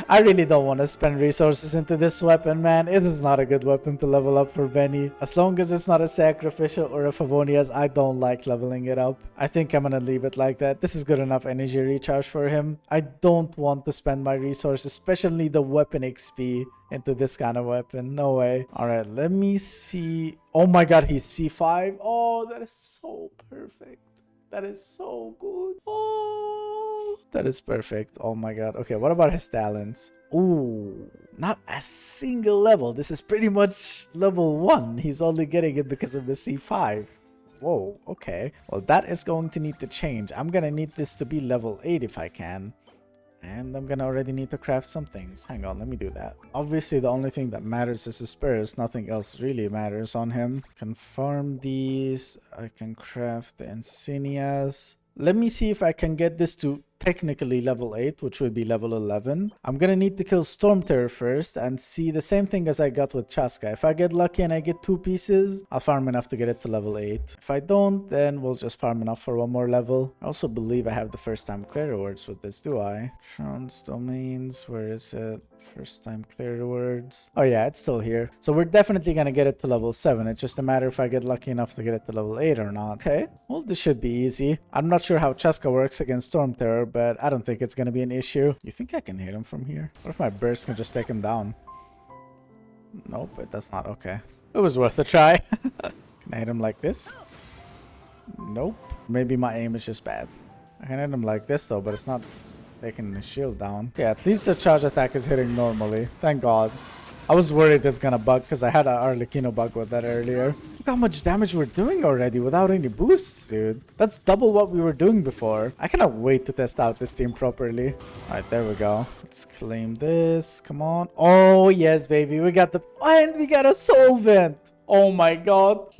I really don't want to spend resources into this weapon, man. It is not a good weapon to level up for Benny. As long as it's not a sacrificial or a Favonius, I don't like leveling it up. I think I'm gonna leave it like that. This is good enough energy recharge for him. I don't want to spend my resources, especially the weapon XP, into this kind of weapon. No way. Alright, let me see. Oh my god, he's C5. Oh, that is so perfect. That is so good. Oh, that is perfect. Oh my god. Okay, what about his talents? Ooh, not a single level. This is pretty much level 1. He's only getting it because of the C5. Whoa, okay. Well, that is going to need to change. I'm gonna need this to be level 8 if I can. And I'm gonna already need to craft some things. Hang on, let me do that. Obviously, the only thing that matters is his spurs. Nothing else really matters on him. Confirm these. I can craft the insignias. Let me see if I can get this to technically level 8, which would be level 11. I'm gonna need to kill Storm Terror first and see the same thing as I got with Chasca. If I get lucky and I get 2 pieces, I'll farm enough to get it to level 8. If I don't, then we'll just farm enough for 1 more level. I also believe I have the first time clear rewards with this, do I? Trons Domains, where is it? First time clear rewards. Oh yeah, it's still here. So we're definitely gonna get it to level 7. It's just a matter if I get lucky enough to get it to level 8 or not. Okay, well this should be easy. I'm not sure how Chasca works against Storm Terror, but I don't think it's gonna be an issue. You think I can hit him from here? What if my burst can just take him down? Nope, it does not. Okay. It was worth a try. Can I hit him like this? Nope. Maybe my aim is just bad. I can hit him like this though, but it's not taking the shield down. Okay, at least the charge attack is hitting normally. Thank God. I was worried it's gonna bug because I had an Arlecchino bug with that earlier. Look how much damage we're doing already without any boosts, dude. That's double what we were doing before. I cannot wait to test out this team properly. Alright, there we go. Let's claim this. Come on. Oh, yes, baby. We got the... And we got a solvent. Oh, my God.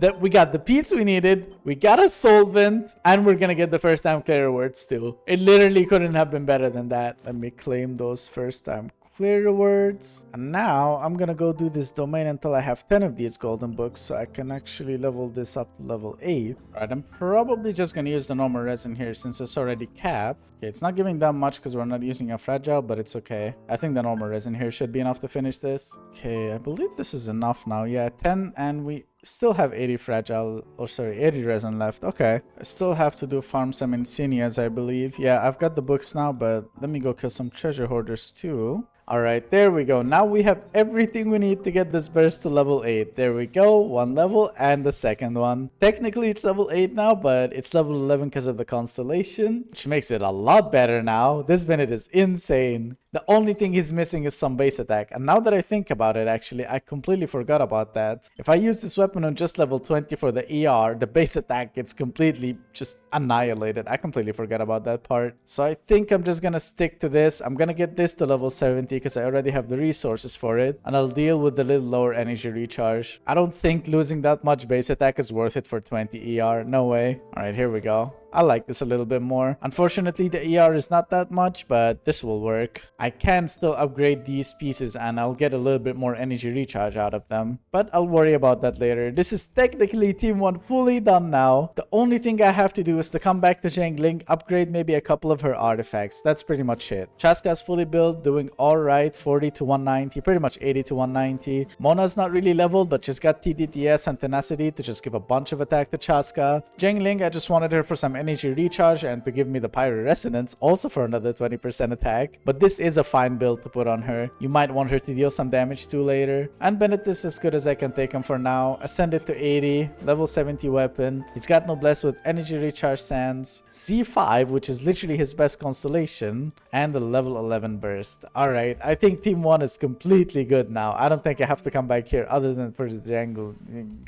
That we got the piece we needed, we got a solvent, and we're gonna get the first time clear rewards too. It literally couldn't have been better than that. Let me claim those first time clear rewards. And now I'm gonna go do this domain until I have 10 of these golden books so I can actually level this up to level 8. Alright, I'm probably just gonna use the normal resin here since it's already capped. Okay, it's not giving that much because we're not using a fragile, but it's okay. I think the normal resin here should be enough to finish this. Okay, I believe this is enough now. Yeah, 10, and we still have 80 fragile, or sorry, 80 resin left. Okay, I still have to do farm some insignias, I believe. Yeah, I've got the books now, but let me go kill some treasure hoarders too. Alright, there we go. Now we have everything we need to get this burst to level 8. There we go. One level and the second one. Technically it's level 8 now, but it's level 11 because of the constellation, which makes it a lot better now. This Bennett is insane. The only thing he's missing is some base attack. And now that I think about it, actually, I completely forgot about that. If I use this weapon on just level 20 for the ER, the base attack gets completely just annihilated. I completely forgot about that part. So I think I'm just gonna stick to this. I'm gonna get this to level 70 because I already have the resources for it. And I'll deal with the little lower energy recharge. I don't think losing that much base attack is worth it for 20 ER. No way. Alright, here we go. I like this a little bit more. Unfortunately, the ER is not that much, but this will work. I can still upgrade these pieces and I'll get a little bit more energy recharge out of them. But I'll worry about that later. This is technically Team 1 fully done now. The only thing I have to do is to come back to Zhengling, upgrade maybe a couple of her artifacts. That's pretty much it. Chasca's fully built, doing alright, 40 to 190, pretty much 80 to 190. Mona's not really leveled, but she's got TDTS and Tenacity to just give a bunch of attack to Chasca. Zhengling, I just wanted her for some energy recharge and to give me the Pyro Resonance also for another 20% attack, but this is a fine build to put on her. You might want her to deal some damage too later. And Bennett is as good as I can take him for now. Ascended to 80, level 70 weapon. He's got Noblesse with energy recharge sands, C5, which is literally his best constellation, and the level 11 burst. Alright, I think Team 1 is completely good now. I don't think I have to come back here other than for the angle.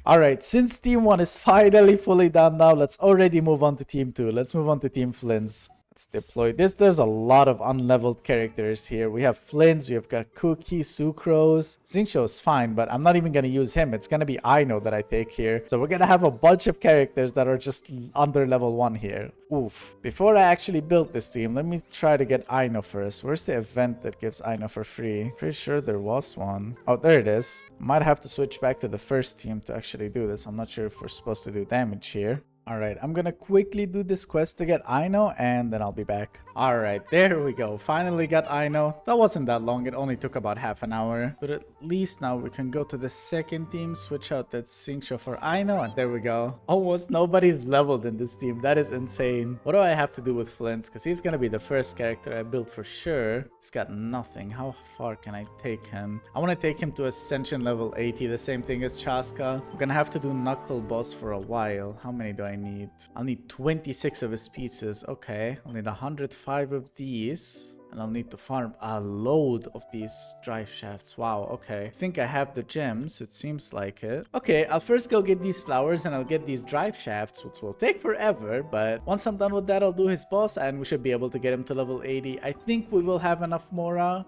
Alright, since Team 1 is finally fully done now, let's already move on to Team 2. Let's move on to Team Flins. Let's deploy this. There's a lot of unleveled characters here. We have Flins, we have got Cookie, Sucrose. Xingqiu's fine, but I'm not even going to use him. It's going to be Aino that I take here. So we're going to have a bunch of characters that are just under level 1 here. Oof. Before I actually built this team, let me try to get Aino first. Where's the event that gives Aino for free? Pretty sure there was one. Oh, there it is. Might have to switch back to the first team to actually do this. I'm not sure if we're supposed to do damage here. Alright, I'm gonna quickly do this quest to get Aino and then I'll be back. Alright, there we go. Finally got Aino. That wasn't that long. It only took about half an hour. But at least now we can go to the second team, switch out that Xingqiu for Aino, and there we go. Almost nobody's leveled in this team. That is insane. What do I have to do with Flint's? Because he's gonna be the first character I built for sure. He's got nothing. How far can I take him? I want to take him to Ascension level 80, the same thing as Chasca. I'm gonna have to do Knuckle Boss for a while. How many do I need? I'll need 26 of his pieces. Okay, I'll need 105 of these. And I'll need to farm a load of these drive shafts. Wow, okay. I think I have the gems. It seems like it. Okay, I'll first go get these flowers and I'll get these drive shafts, which will take forever. But once I'm done with that, I'll do his boss and we should be able to get him to level 80. I think we will have enough Mora.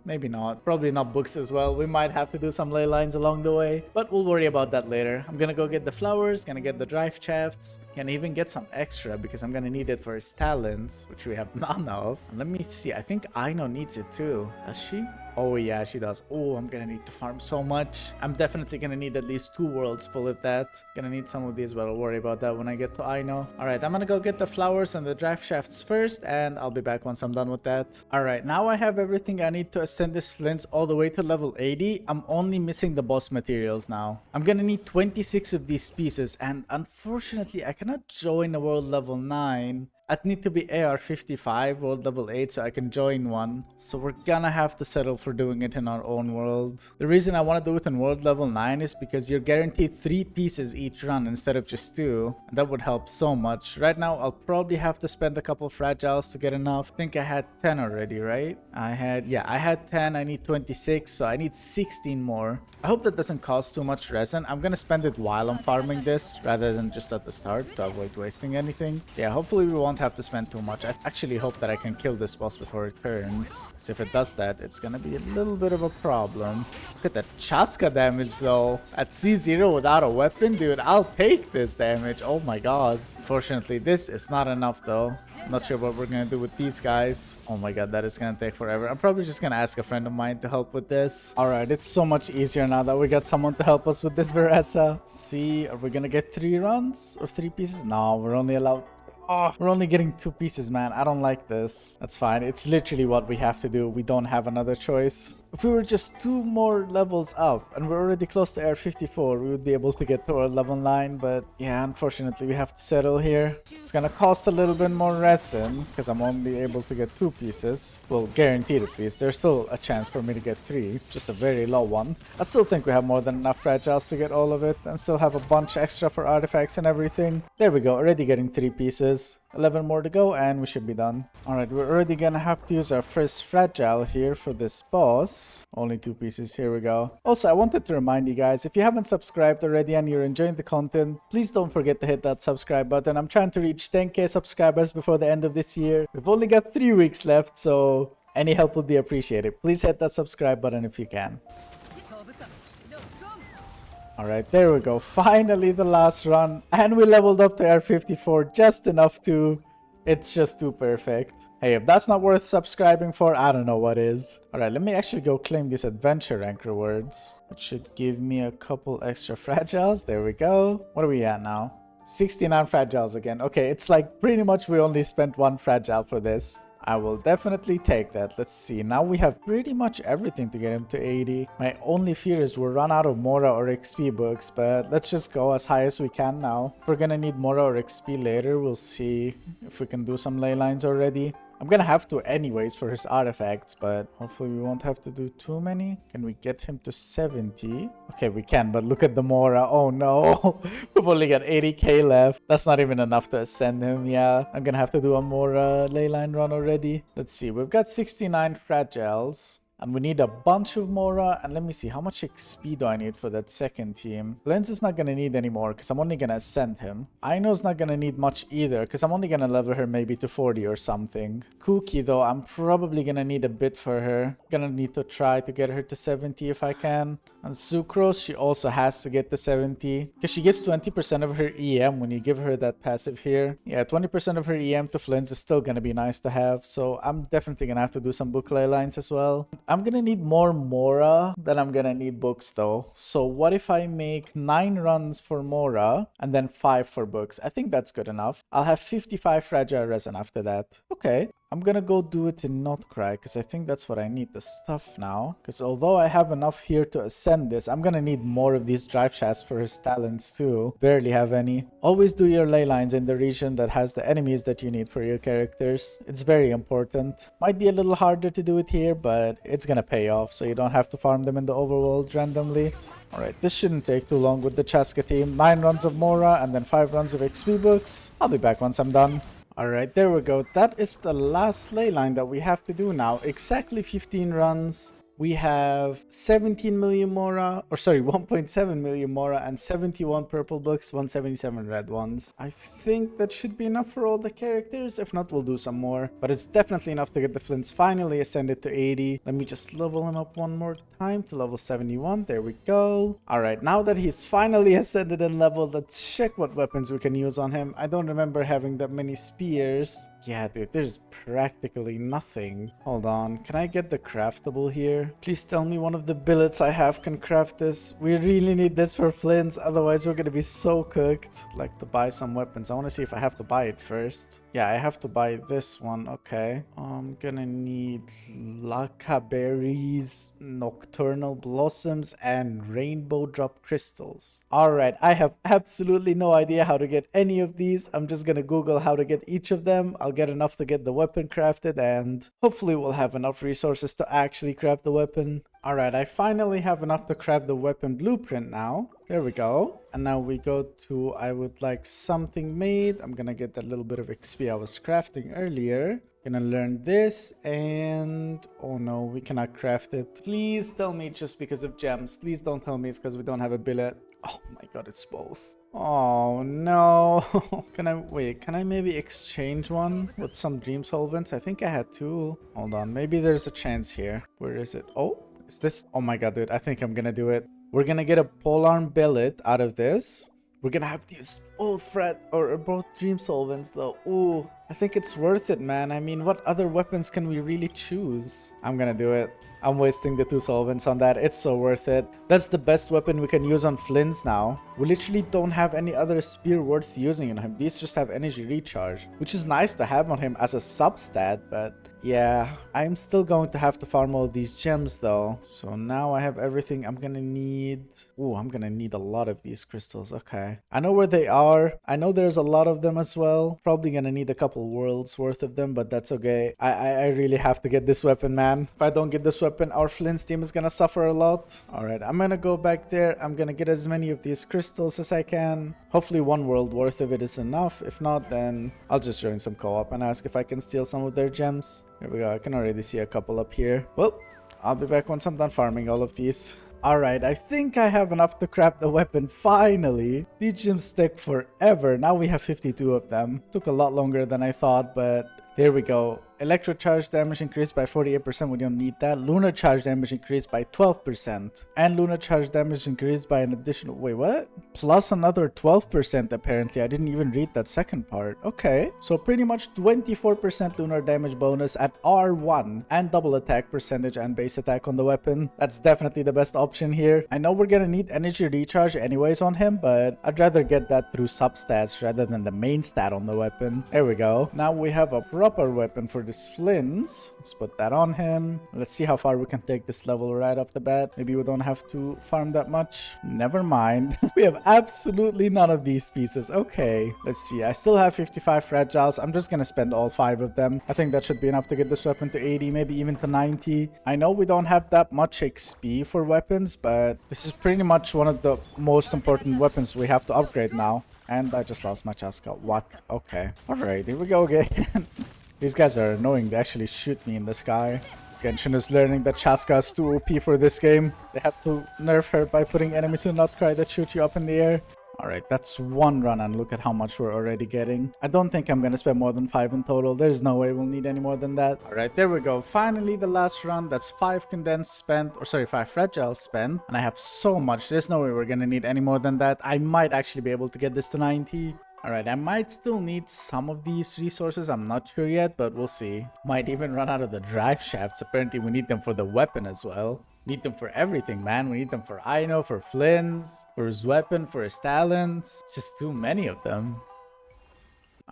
Maybe not. Probably not books as well. We might have to do some ley lines along the way. But we'll worry about that later. I'm gonna go get the flowers, gonna get the drive shafts. Can even get some extra because I'm gonna need it for his talents, which we have none of. And let me see. I think Aino needs it too. Does she? Oh yeah, she does. Oh, I'm gonna need to farm so much. I'm definitely gonna need at least 2 worlds full of that. Gonna need some of these, but I'll worry about that when I get to Aino. Alright, I'm gonna go get the flowers and the drive shafts first, and I'll be back once I'm done with that. Alright, now I have everything I need to ascend this flint all the way to level 80. I'm only missing the boss materials now. I'm gonna need 26 of these pieces, and unfortunately I cannot join a world level 9. I'd need to be AR55 world level 8 so I can join one. So we're gonna have to settle for doing it in our own world. The reason I want to do it in world level 9 is because you're guaranteed 3 pieces each run instead of just 2. And that would help so much. Right now I'll probably have to spend a couple fragiles to get enough. I think I had 10 already, right? I had 10. I need 26, so I need 16 more. I hope that doesn't cost too much resin. I'm gonna spend it while I'm farming this rather than just at the start to avoid wasting anything. Yeah, hopefully we won't have to spend too much. I actually hope that I can kill this boss before it turns. So if it does that, it's gonna be a little bit of a problem. Look at that chasca damage though. At C0 without a weapon, dude, I'll take this damage. Oh my god. Fortunately, this is not enough though. I'm not sure what we're gonna do with these guys. Oh my god, that is gonna take forever. I'm probably just gonna ask a friend of mine to help with this. Alright, it's so much easier now that we got someone to help us with this Veresa. Let's see, are we gonna get 3 runs or 3 pieces? No, we're only allowed... Oh, we're only getting 2 pieces, man. I don't like this. That's fine. It's literally what we have to do. We don't have another choice. If we were just 2 more levels up and we're already close to AR54, we would be able to get to our level 9. But yeah, unfortunately, we have to settle here. It's gonna cost a little bit more resin because I'm only able to get 2 pieces. Well, guaranteed at least. There's still a chance for me to get 3. Just a very low one. I still think we have more than enough fragiles to get all of it and still have a bunch extra for artifacts and everything. There we go. Already getting 3 pieces. 11 more to go and we should be done. Alright, we're already gonna have to use our first fragile here for this boss. Only 2 pieces, here we go. Also, I wanted to remind you guys, if you haven't subscribed already and you're enjoying the content, please don't forget to hit that subscribe button. I'm trying to reach 10k subscribers before the end of this year. We've only got 3 weeks left, so any help would be appreciated. Please hit that subscribe button if you can. Alright, there we go. Finally the last run. And we leveled up to R54 just enough to... It's just too perfect. Hey, if that's not worth subscribing for, I don't know what is. Alright, let me actually go claim these adventure rank rewards. It should give me a couple extra fragiles. There we go. What are we at now? 69 fragiles again. Okay, it's like pretty much we only spent 1 fragile for this. I will definitely take that. Let's see. Now we have pretty much everything to get him to 80. My only fear is we'll run out of Mora or XP books, but let's just go as high as we can now. If we're gonna need Mora or XP later, we'll see if we can do some ley lines already. I'm gonna have to anyways for his artifacts, but hopefully we won't have to do too many. Can we get him to 70? Okay, we can, but look at the Mora. Oh no, we've only got 80k left. That's not even enough to ascend him. Yeah, I'm gonna have to do a Mora ley line run already. Let's see, we've got 69 fragiles. And we need a bunch of Mora. And let me see, how much XP do I need for that second team? Flins is not going to need any more because I'm only going to ascend him. Aino's not going to need much either because I'm only going to level her maybe to 40 or something. Kuki though, I'm probably going to need a bit for her. Gonna need to try to get her to 70 if I can. And Sucrose, she also has to get to 70 because she gives 20% of her EM when you give her that passive here. Yeah, 20% of her EM to Flins is still going to be nice to have. So I'm definitely going to have to do some book ley lines as well. I'm gonna need more Mora than I'm gonna need books though. So what if I make 9 runs for Mora and then 5 for books? I think that's good enough. I'll have 55 fragile resin after that. Okay. I'm gonna go do it in Notcry because I think that's what I need the stuff now. Because although I have enough here to ascend this, I'm gonna need more of these drive shafts for his talents too. Barely have any. Always do your ley lines in the region that has the enemies that you need for your characters. It's very important. Might be a little harder to do it here, but it's gonna pay off so you don't have to farm them in the overworld randomly. Alright, this shouldn't take too long with the Chasca team. 9 runs of Mora and then 5 runs of XP books. I'll be back once I'm done. Alright, there we go. That is the last ley line that we have to do now. Exactly 15 runs. We have 17 million Mora, or sorry, 1.7 million Mora and 71 purple books, 177 red ones. I think that should be enough for all the characters. If not, we'll do some more. But it's definitely enough to get the Flins finally ascended to 80. Let me just level him up one more time to level 71. There we go. Alright, now that he's finally ascended and leveled, let's check what weapons we can use on him. I don't remember having that many spears. Yeah, dude, there's practically nothing. Hold on, can I get the craftable here? here. Please tell me one of the billets I have can craft this. We really need this for flins, otherwise we're gonna be so cooked. I'd like to buy some weapons. I want to see if I have to buy it first. Yeah, I have to buy this one. Okay. I'm gonna need laka berries, nocturnal blossoms, and rainbow drop crystals. Alright, I have absolutely no idea how to get any of these. I'm just gonna Google how to get each of them. I'll get enough to get the weapon crafted, and hopefully we'll have enough resources to actually craft the weapon. Alright, I finally have enough to craft the weapon blueprint now. There we go. And now we go to, I would like something made. I'm gonna get that little bit of XP I was crafting earlier. Gonna learn this, and oh no, we cannot craft it. Please tell me it's just because of gems. Please don't tell me it's because we don't have a billet. Oh my god, it's both. Oh no. Can I maybe exchange one with some dream solvents? I think I had two. Hold on, maybe there's a chance here. Where is it? Oh, is this? Oh my god, dude, I think I'm gonna do it. We're gonna get a polearm billet out of this. We're gonna have to use both both dream solvents though. Ooh, I think it's worth it, man. I mean, what other weapons can we really choose? I'm gonna do it. I'm wasting the 2 solvents on that. It's so worth it. That's the best weapon we can use on flins now. We literally don't have any other spear worth using on him. These just have energy recharge, which is nice to have on him as a substat, but yeah, I'm still going to have to farm all these gems though. So now I have everything I'm gonna need. Ooh, I'm gonna need a lot of these crystals. Okay, I know where they are. I know there's a lot of them as well. Probably gonna need a couple worlds worth of them, but that's okay. I really have to get this weapon, man. If I don't get this weapon, our flins team is gonna suffer a lot. All right, I'm gonna go back there. I'm gonna get as many of these crystals as I can. Hopefully 1 world worth of it is enough. If not, then I'll just join some co-op and ask if I can steal some of their gems. Here we go. I can already see a couple up here. Well, I'll be back once I'm done farming all of these. Alright, I think I have enough to craft the weapon finally. These gems take forever. Now we have 52 of them. Took a lot longer than I thought, but there we go. Electro charge damage increased by 48%. We don't need that. Lunar charge damage increased by 12%. And lunar charge damage increased by an additional... Wait, what? Plus another 12% apparently. I didn't even read that second part. Okay. So pretty much 24% lunar damage bonus at R1. And double attack percentage and base attack on the weapon. That's definitely the best option here. I know we're gonna need energy recharge anyways on him, but I'd rather get that through substats rather than the main stat on the weapon. There we go. Now we have a proper weapon for this flins. Let's put that on him. Let's see how far we can take this level right off the bat. Maybe we don't have to farm that much. Never mind. We have absolutely none of these pieces. Okay, let's see. I still have 55 fragiles. I'm just gonna spend all 5 of them. I think that should be enough to get this weapon to 80, maybe even to 90. I know we don't have that much XP for weapons, but this is pretty much one of the most important weapons we have to upgrade now. And I just lost my chasca. What? Okay. Alright, here we go again. These guys are annoying. They actually shoot me in the sky. Genshin is learning that chasca is too OP for this game. They had to nerf her by putting enemies in Nutcry that shoot you up in the air. Alright, that's 1 run and look at how much we're already getting. I don't think I'm gonna spend more than 5 in total. There's no way we'll need any more than that. Alright, there we go. Finally, the last run. That's 5 condensed spent, or sorry, 5 fragile spent. And I have so much. There's no way we're gonna need any more than that. I might actually be able to get this to 90. Alright, I might still need some of these resources. I'm not sure yet, but we'll see. Might even run out of the drive shafts. Apparently, we need them for the weapon as well. Need them for everything, man. We need them for Ino, for flins, for his weapon, for his talents. Just too many of them.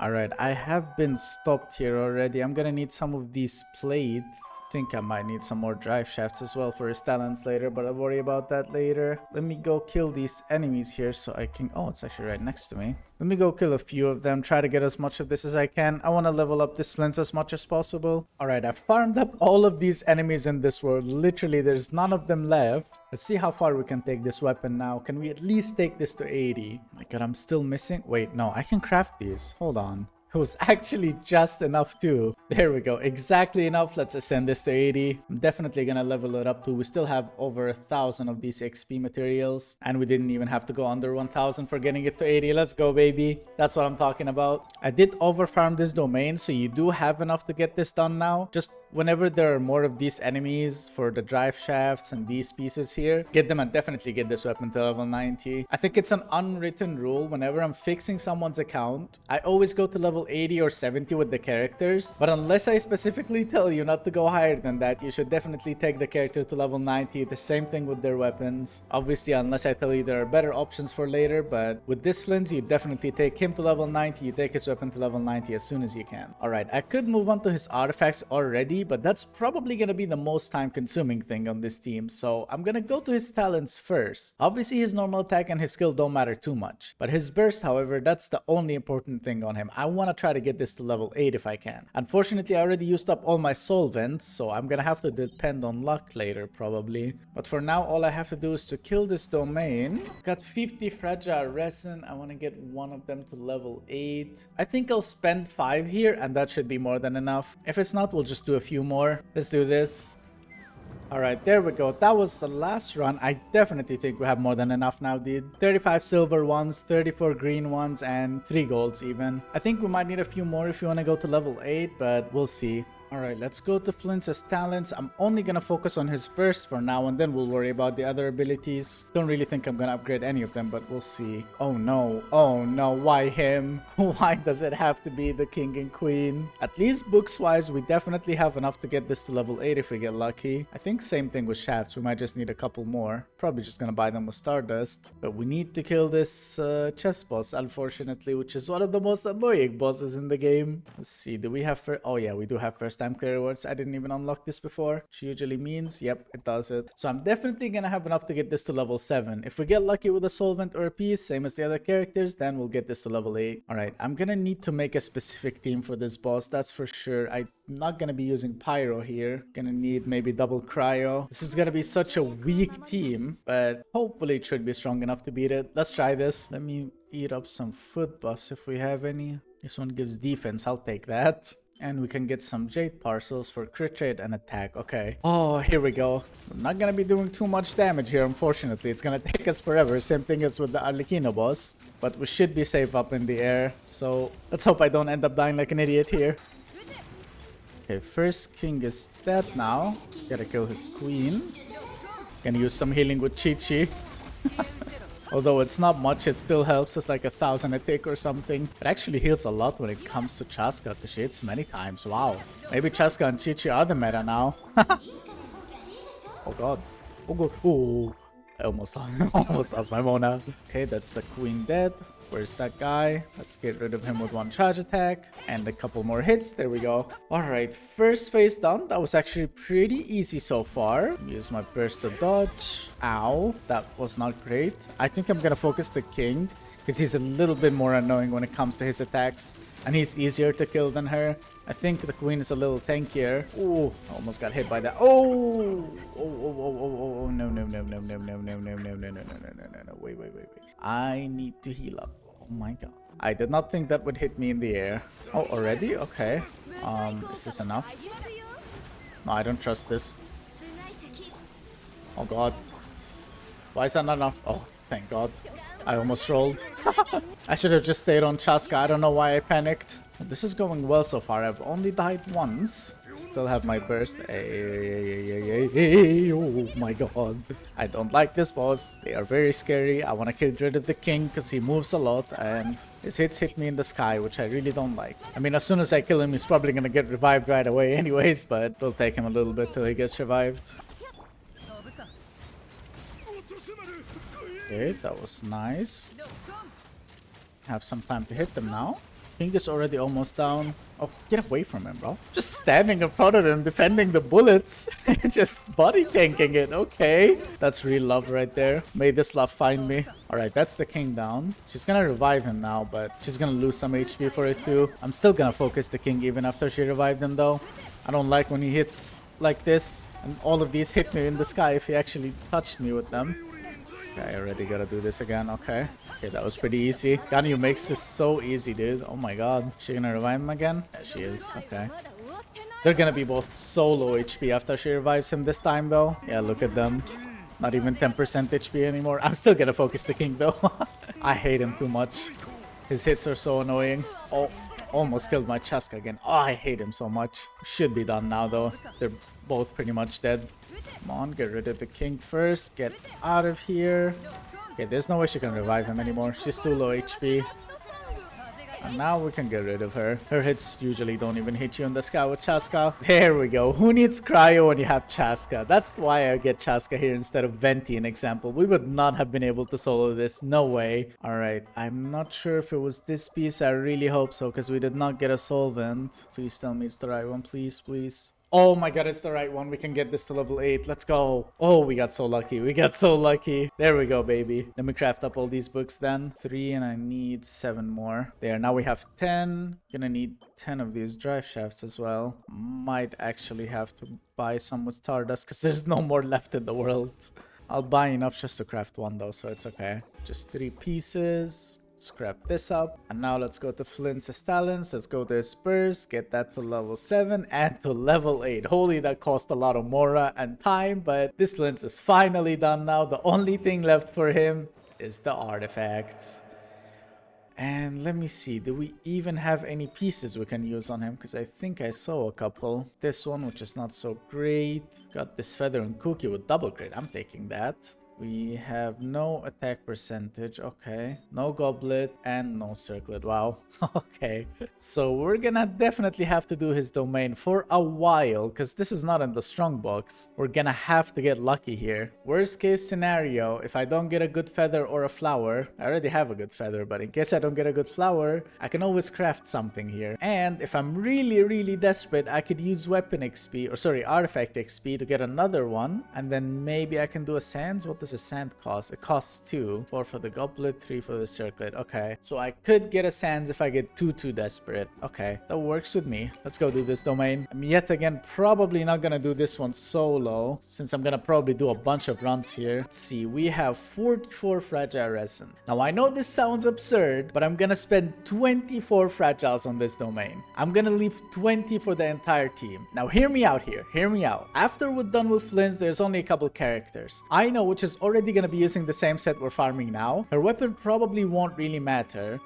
Alright, I have been stopped here already. I'm gonna need some of these plates. Think I might need some more drive shafts as well for his talents later, but I'll worry about that later. Let me go kill these enemies here so I can... Oh, it's actually right next to me. Let me go kill a few of them, try to get as much of this as I can. I want to level up this flint as much as possible. Alright, I've farmed up all of these enemies in this world. Literally, there's none of them left. Let's see how far we can take this weapon now. Can we at least take this to 80? Oh my god, I'm still missing... Wait, no, I can craft these. Hold on. It was actually just enough too. There we go. Exactly enough. Let's ascend this to 80. I'm definitely gonna level it up too. We still have over 1,000 of these XP materials. And we didn't even have to go under 1,000 for getting it to 80. Let's go, baby. That's what I'm talking about. I did overfarm this domain, so you do have enough to get this done now. Just whenever there are more of these enemies for the drive shafts and these pieces here, get them and definitely get this weapon to level 90. I think it's an unwritten rule. Whenever I'm fixing someone's account, I always go to level 80 or 70 with the characters. But unless I specifically tell you not to go higher than that, you should definitely take the character to level 90. The same thing with their weapons. Obviously, unless I tell you there are better options for later, but with this flins, you definitely take him to level 90. You take his weapon to level 90 as soon as you can. Alright, I could move on to his artifacts already, but that's probably gonna be the most time consuming thing on this team, so I'm gonna go to his talents first. Obviously his normal attack and his skill don't matter too much, but his burst, however, that's the only important thing on him. I want to try to get this to level 8 if I can. Unfortunately, I already used up all my solvents, so I'm gonna have to depend on luck later probably. But for now, all I have to do is to kill this domain. Got 50 fragile resin. I want to get one of them to level 8. I think I'll spend 5 here and that should be more than enough. If it's not, we'll just do a few more. Let's do this. Alright, there we go. That was the last run. I definitely think we have more than enough now, dude. 35 silver ones, 34 green ones, and 3 golds even. I think we might need a few more if you want to go to level 8, but we'll see. Alright, let's go to Flint's talents. I'm only gonna focus on his burst for now and then we'll worry about the other abilities. Don't really think I'm gonna upgrade any of them, but we'll see. Oh no, why him? Why does it have to be the king and queen? At least books wise, we definitely have enough to get this to level 8 if we get lucky. I think same thing with shafts, we might just need a couple more. Probably just gonna buy them with stardust. But we need to kill this chess boss, unfortunately, which is one of the most annoying bosses in the game. Let's see, do we have oh yeah, we do have first time clear rewards. I didn't even unlock this before, which usually means, yep, it does it. So I'm definitely gonna have enough to get this to level 7. If we get lucky with a solvent or a piece, same as the other characters, then we'll get this to level 8. Alright, I'm gonna need to make a specific team for this boss, that's for sure. I'm not gonna be using pyro here. Gonna need maybe double cryo. This is gonna be such a weak team, but hopefully it should be strong enough to beat it. Let's try this. Let me eat up some foot buffs if we have any. This one gives defense, I'll take that. And we can get some jade parcels for crit rate and attack. Okay. Oh, here we go. I'm not gonna be doing too much damage here, unfortunately. It's gonna take us forever. Same thing as with the Arlecchino boss. But we should be safe up in the air. So let's hope I don't end up dying like an idiot here. Okay, first king is dead now. Gotta kill his queen. Gonna use some healing with Chi-Chi. Although it's not much, it still helps. It's like 1,000 a tick or something. It actually heals a lot when it comes to chasca, because she hits many times. Wow. Maybe chasca and Chi-Chi are the meta now. Oh god. Oh god. Oh. I almost lost my Mona. Okay, that's the queen dead. Where's that guy? Let's get rid of him with one charge attack and a couple more hits. There we go. Alright, first phase done. That was actually pretty easy so far. Use my burst to dodge. Ow, that was not great. I think I'm gonna focus the king because he's a little bit more annoying when it comes to his attacks and he's easier to kill than her. I think the queen is a little tankier. Ooh, almost got hit by that. Oh, no, wait. I need to heal up. Oh my god. I did not think that would hit me in the air. Oh, already? Okay. Is this enough? No, I don't trust this. Oh god. Why is that not enough? Oh, thank god. I almost rolled. I should have just stayed on chasca. I don't know why I panicked. This is going well so far. I've only died once. Still have my burst. Hey, oh my god. I don't like this boss. They are very scary. I want to get rid of the king because he moves a lot and his hits hit me in the sky, which I really don't like. I mean, as soon as I kill him, he's probably going to get revived right away anyways, but it'll take him a little bit till he gets revived. Okay, that was nice. Have some time to hit them now. King is already almost down. Oh, get away from him, bro. Just standing in front of him, defending the bullets. Just body tanking it. Okay. That's real love right there. May this love find me. Alright, that's the king down. She's gonna revive him now, but she's gonna lose some HP for it too. I'm still gonna focus the king even after she revived him though. I don't like when he hits like this. And all of these hit me in the sky if he actually touched me with them. Okay, I already gotta do this again. Okay. Okay, that was pretty easy. Ganyu makes this so easy, dude. Oh my god. Is she gonna revive him again? Yeah, she is. Okay. They're gonna be both so low HP after she revives him this time, though. Yeah, look at them. Not even 10% HP anymore. I'm still gonna focus the king, though. I hate him too much. His hits are so annoying. Oh, almost killed my chasca again. Oh, I hate him so much. Should be done now though. They're both pretty much dead. Come on, get rid of the king first. Get out of here. Okay, there's no way she can revive him anymore. She's too low HP. And now we can get rid of her. Her hits usually don't even hit you in the sky with chasca. There we go. Who needs cryo when you have chasca? That's why I get chasca here instead of venti, an example. We would not have been able to solo this. No way. Alright, I'm not sure if it was this piece. I really hope so, because we did not get a solvent. Please tell me it's the right one. Please, please. Oh my god, it's the right one. We can get this to level 8. Let's go. Oh, we got so lucky. We got so lucky. There we go, baby. Let me craft up all these books then. 3 and I need 7 more. There, now we have 10. Gonna need 10 of these drive shafts as well. Might actually have to buy some with Stardust because there's no more left in the world. I'll buy enough just to craft one though, so it's okay. Just 3 pieces. Scrap this up, and now let's go to flins stallions. Let's go to spurs, get that to level 7 and to level 8. Holy, that cost a lot of mora and time, but this flins is finally done now. The only thing left for him is the artifacts. And let me see, do we even have any pieces we can use on him? Because I think I saw a couple. This one, which is not so great. Got this feather and cookie with double crit. I'm taking that. We have no attack percentage, okay. No goblet and no circlet, wow. Okay, so we're gonna definitely have to do his domain for a while, because this is not in the strong box. We're gonna have to get lucky here. Worst case scenario, if I don't get a good feather or a flower, I already have a good feather, but in case I don't get a good flower, I can always craft something here. And if I'm really desperate, I could use weapon XP, or sorry, artifact XP to get another one, and then maybe I can do a sands. What does a sand cost? It costs 2. 4 for the goblet, 3 for the circlet. Okay, so I could get a sands if I get too desperate. Okay, that works with me. Let's go do this domain. I'm yet again probably not gonna do this one solo, since I'm gonna probably do a bunch of runs here. Let's see, we have 44 fragile resin. Now I know this sounds absurd, but I'm gonna spend 24 fragiles on this domain. I'm gonna leave 20 for the entire team. Now hear me out here, hear me out. After we're done with flins, there's only a couple characters. I know which is already gonna be using the same set we're farming now. Her weapon probably won't really matter.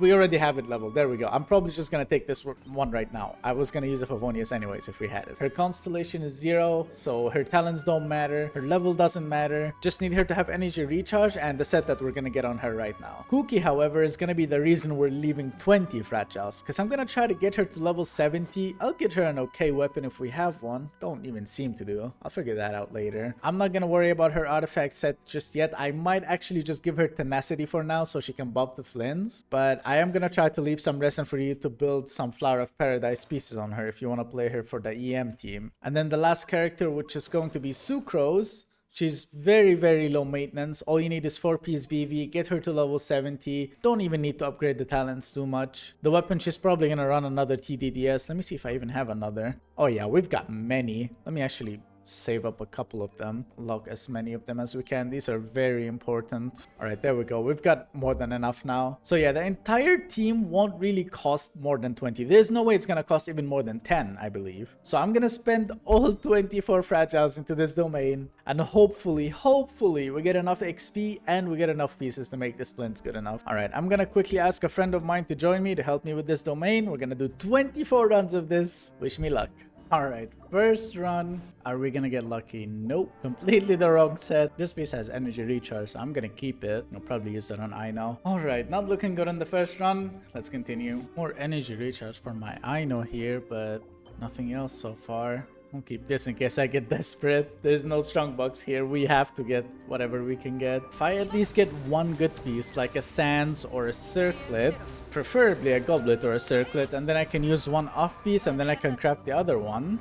We already have it leveled. There we go. I'm probably just gonna take this one right now. I was gonna use a Favonius anyways if we had it. Her constellation is 0, so her talents don't matter. Her level doesn't matter. Just need her to have energy recharge and the set that we're gonna get on her right now. Cookie, however, is gonna be the reason we're leaving 20 fragiles, because I'm gonna try to get her to level 70. I'll get her an okay weapon if we have one. Don't even seem to do. I'll figure that out later. I'm not gonna worry about her artifact set just yet. I might actually just give her tenacity for now so she can buff the flins, but I am gonna try to leave some resin for you to build some flower of paradise pieces on her if you want to play her for the EM team. And then the last character, which is going to be Sucrose. She's very low maintenance. All you need is 4 piece VV, get her to level 70. Don't even need to upgrade the talents too much. The weapon, she's probably gonna run another TDDS. Let me see if I even have another. Oh yeah, we've got many. Let me actually save up a couple of them, log as many of them as we can. These are very important. All right, there we go. We've got more than enough now. So yeah, the entire team won't really cost more than 20. There's no way it's gonna cost even more than 10, I believe. So I'm gonna spend all 24 fragiles into this domain, and hopefully we get enough XP and we get enough pieces to make this splints good enough. All right, I'm gonna quickly ask a friend of mine to join me to help me with this domain. We're gonna do 24 runs of this. Wish me luck. Alright, first run. Are we gonna get lucky? Nope. Completely the wrong set. This piece has energy recharge, so I'm gonna keep it. I'll probably use that on Ino. Alright, not looking good on the first run. Let's continue. More energy recharge for my Ino here, but nothing else so far. I'll keep this in case I get desperate. There's no strong box here. We have to get whatever we can get. If I at least get one good piece, like a sands or a circlet, preferably a goblet or a circlet, and then I can use one off piece and then I can craft the other one,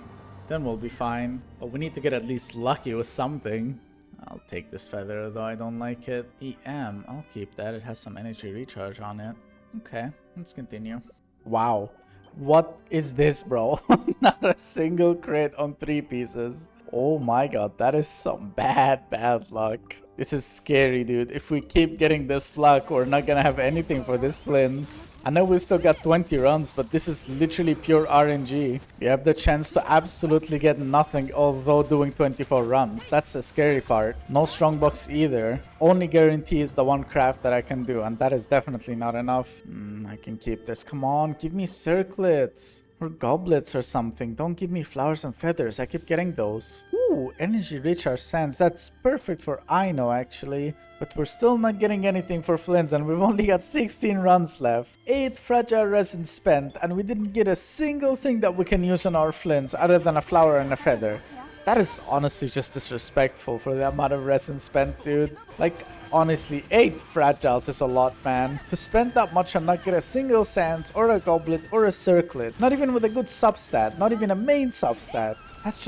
then we'll be fine. But we need to get at least lucky with something. I'll take this feather, though I don't like it. EM, I'll keep that. It has some energy recharge on it. Okay, let's continue. Wow. What is this, bro? Not a single crit on 3 pieces. Oh my god, that is some bad luck. This is scary, dude. If we keep getting this luck, we're not gonna have anything for this flins. I know we've still got 20 runs, but this is literally pure RNG. We have the chance to absolutely get nothing, although doing 24 runs. That's the scary part. No strongbox either. Only guarantee is the one craft that I can do, and that is definitely not enough. I can keep this. Come on, give me circlets. Or goblets or something. Don't give me flowers and feathers. I keep getting those. Ooh, energy recharge sands. That's perfect for enioy actually. But we're still not getting anything for flins, and we've only got 16 runs left. 8 fragile resin spent, and we didn't get a single thing that we can use on our flins other than a flower and a feather. That is honestly just disrespectful for the amount of resin spent, dude. Like, honestly, 8 fragiles is a lot, man. To spend that much and not get a single sands or a goblet or a circlet. Not even with a good substat. Not even a main substat. That's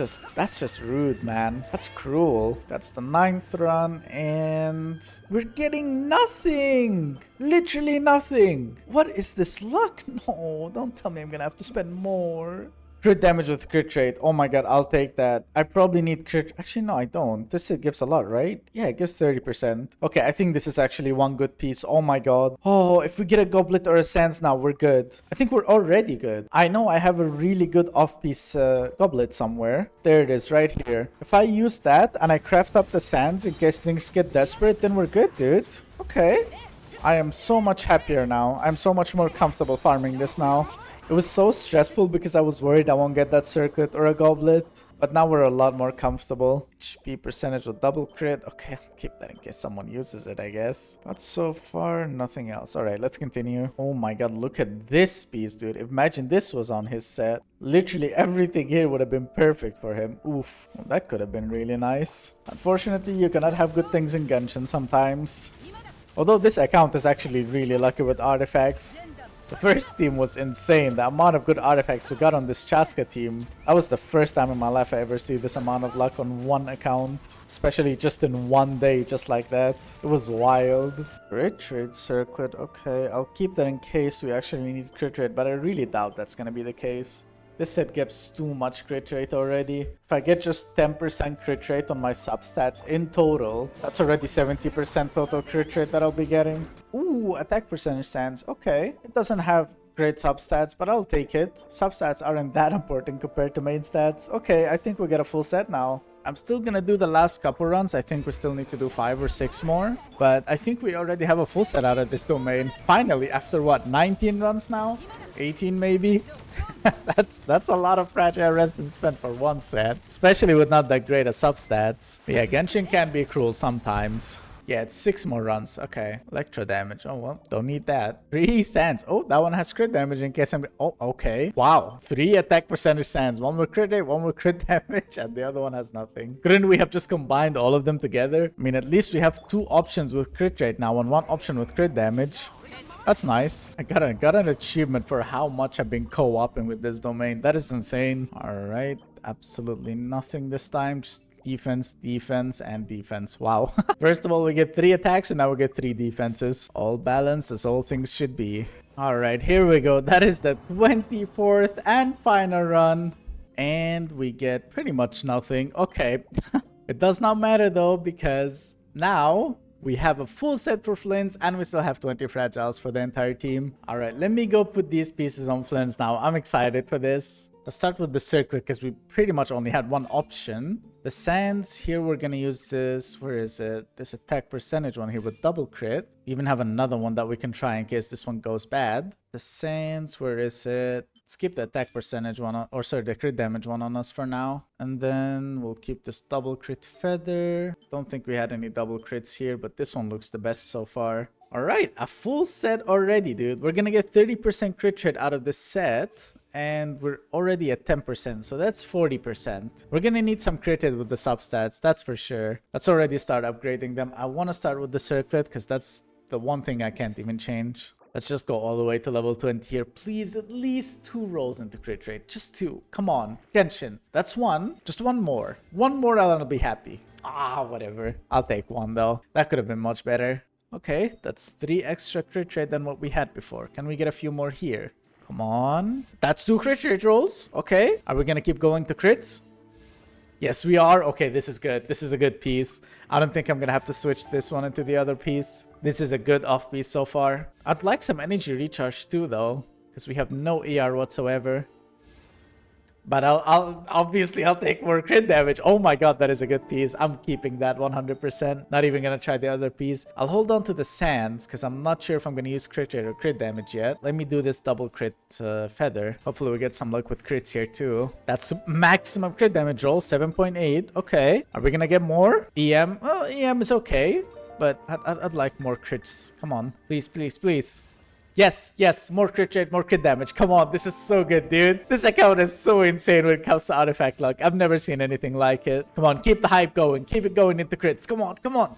just rude, man. That's cruel. That's the 9th run, and we're getting nothing. Literally nothing. What is this luck? No, don't tell me I'm gonna have to spend more. Crit damage with crit rate. Oh my god, I'll take that. I probably need crit. Actually, no, I don't. This it gives a lot, right? Yeah, it gives 30%. Okay, I think this is actually one good piece. Oh my god. Oh, if we get a goblet or a sands now, we're good. I think we're already good. I know I have a really good off-piece goblet somewhere. There it is, right here. If I use that and I craft up the sands in case things get desperate, then we're good, dude. Okay. I am so much happier now. I'm so much more comfortable farming this now. It was so stressful because I was worried I won't get that circlet or a goblet. But now we're a lot more comfortable. HP percentage with double crit. Okay, I'll keep that in case someone uses it, I guess. But so far, nothing else. Alright, let's continue. Oh my god, look at this piece, dude. Imagine this was on his set. Literally everything here would have been perfect for him. Oof, well, that could have been really nice. Unfortunately, you cannot have good things in Genshin sometimes. Although this account is actually really lucky with artifacts. The first team was insane. The amount of good artifacts we got on this Chasca team. That was the first time in my life I ever see this amount of luck on one account. Especially just in one day, just like that. It was wild. Crit rate circlet. Okay, I'll keep that in case we actually need crit rate, but I really doubt that's gonna be the case. This set gives too much crit rate already. If I get just 10% crit rate on my substats in total, that's already 70% total crit rate that I'll be getting. Ooh, attack percentage sands. Okay, it doesn't have great substats, but I'll take it. Substats aren't that important compared to main stats. Okay, I think we get a full set now. I'm still gonna do the last couple runs. I think we still need to do 5 or 6 more. But I think we already have a full set out of this domain. Finally, after what, 19 runs now? 18 maybe? That's a lot of fragile resin spent for one set. Especially with not that great of substats. But yeah, Genshin can be cruel sometimes. Yeah, it's 6 more runs. Okay. Electro damage. Oh, well, don't need that. 3 sands. Oh, that one has crit damage in case I'm... Oh, okay. Wow. 3 attack percentage sands. One with crit rate, one with crit damage, and the other one has nothing. Couldn't we have just combined all of them together? I mean, at least we have 2 options with crit rate now and 1 option with crit damage. That's nice. I got an achievement for how much I've been co-oping with this domain. That is insane. Alright. Absolutely nothing this time. Just defense, defense, and defense. Wow. First of all, we get 3 attacks and now we get 3 defenses. All balanced as all things should be. Alright, here we go. That is the 24th and final run. And we get pretty much nothing. Okay. It does not matter though, because now we have a full set for flins and we still have 20 fragiles for the entire team. Alright, let me go put these pieces on flins now. I'm excited for this. Let's start with the circlet because we pretty much only had one option. The sands, here we're gonna use this, where is it? This attack percentage one here with double crit. We even have another one that we can try in case this one goes bad. The sands, where is it? Let's keep the attack percentage one on, or sorry, the crit damage one on us for now. And then we'll keep this double crit feather. Don't think we had any double crits here, but this one looks the best so far. Alright, a full set already, dude. We're gonna get 30% crit rate out of this set. And we're already at 10%, so that's 40%. We're gonna need some crit rate with the substats, that's for sure. Let's already start upgrading them. I wanna start with the circlet, because that's the one thing I can't even change. Let's just go all the way to level 20 here. Please, at least 2 rolls into crit rate. Just 2. Come on. Genshin. That's 1. Just 1 more. 1 more and I'll be happy. Ah, whatever. I'll take 1 though. That could have been much better. Okay, that's 3 extra crit rate than what we had before. Can we get a few more here? Come on. That's 2 crit rate rolls. Okay. Are we gonna keep going to crits? Yes, we are. Okay, this is good. This is a good piece. I don't think I'm gonna have to switch this one into the other piece. This is a good off piece so far. I'd like some energy recharge too, though, because we have no ER whatsoever. But I'll obviously take more crit damage. Oh my god, that is a good piece. I'm keeping that 100%. Not even gonna try the other piece. I'll hold on to the sands because I'm not sure if I'm gonna use crit rate or crit damage yet. Let me do this double crit feather. Hopefully we get some luck with crits here too. That's maximum crit damage roll, 7.8. Okay, are we gonna get more? EM? Well, EM is okay, but I'd like more crits. Come on, please, please, please. Yes, yes, more crit rate, more crit damage. Come on, this is so good, dude. This account is so insane when it comes to artifact luck. I've never seen anything like it. Come on, keep the hype going. Keep it going into crits. Come on, come on.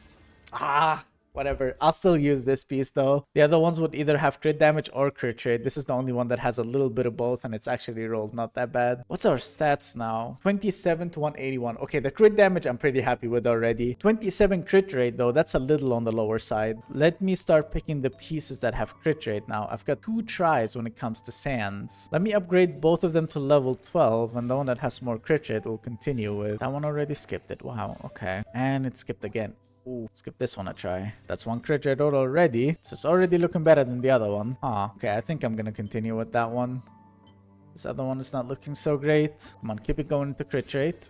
Ah, whatever. I'll still use this piece though. The other ones would either have crit damage or crit rate. This is the only one that has a little bit of both, and it's actually rolled not that bad. What's our stats now? 27 to 181. Okay, the crit damage I'm pretty happy with already. 27 crit rate though, that's a little on the lower side. Let me start picking the pieces that have crit rate now. I've got 2 tries when it comes to sands. Let me upgrade both of them to level 12, and the one that has more crit rate will continue with. That one already skipped it. Wow, okay. And it skipped again. Ooh, let's give this one a try. That's 1 crit rate already. So it's already looking better than the other one. Ah, okay, I think I'm gonna continue with that one. This other one is not looking so great. Come on, keep it going into crit rate.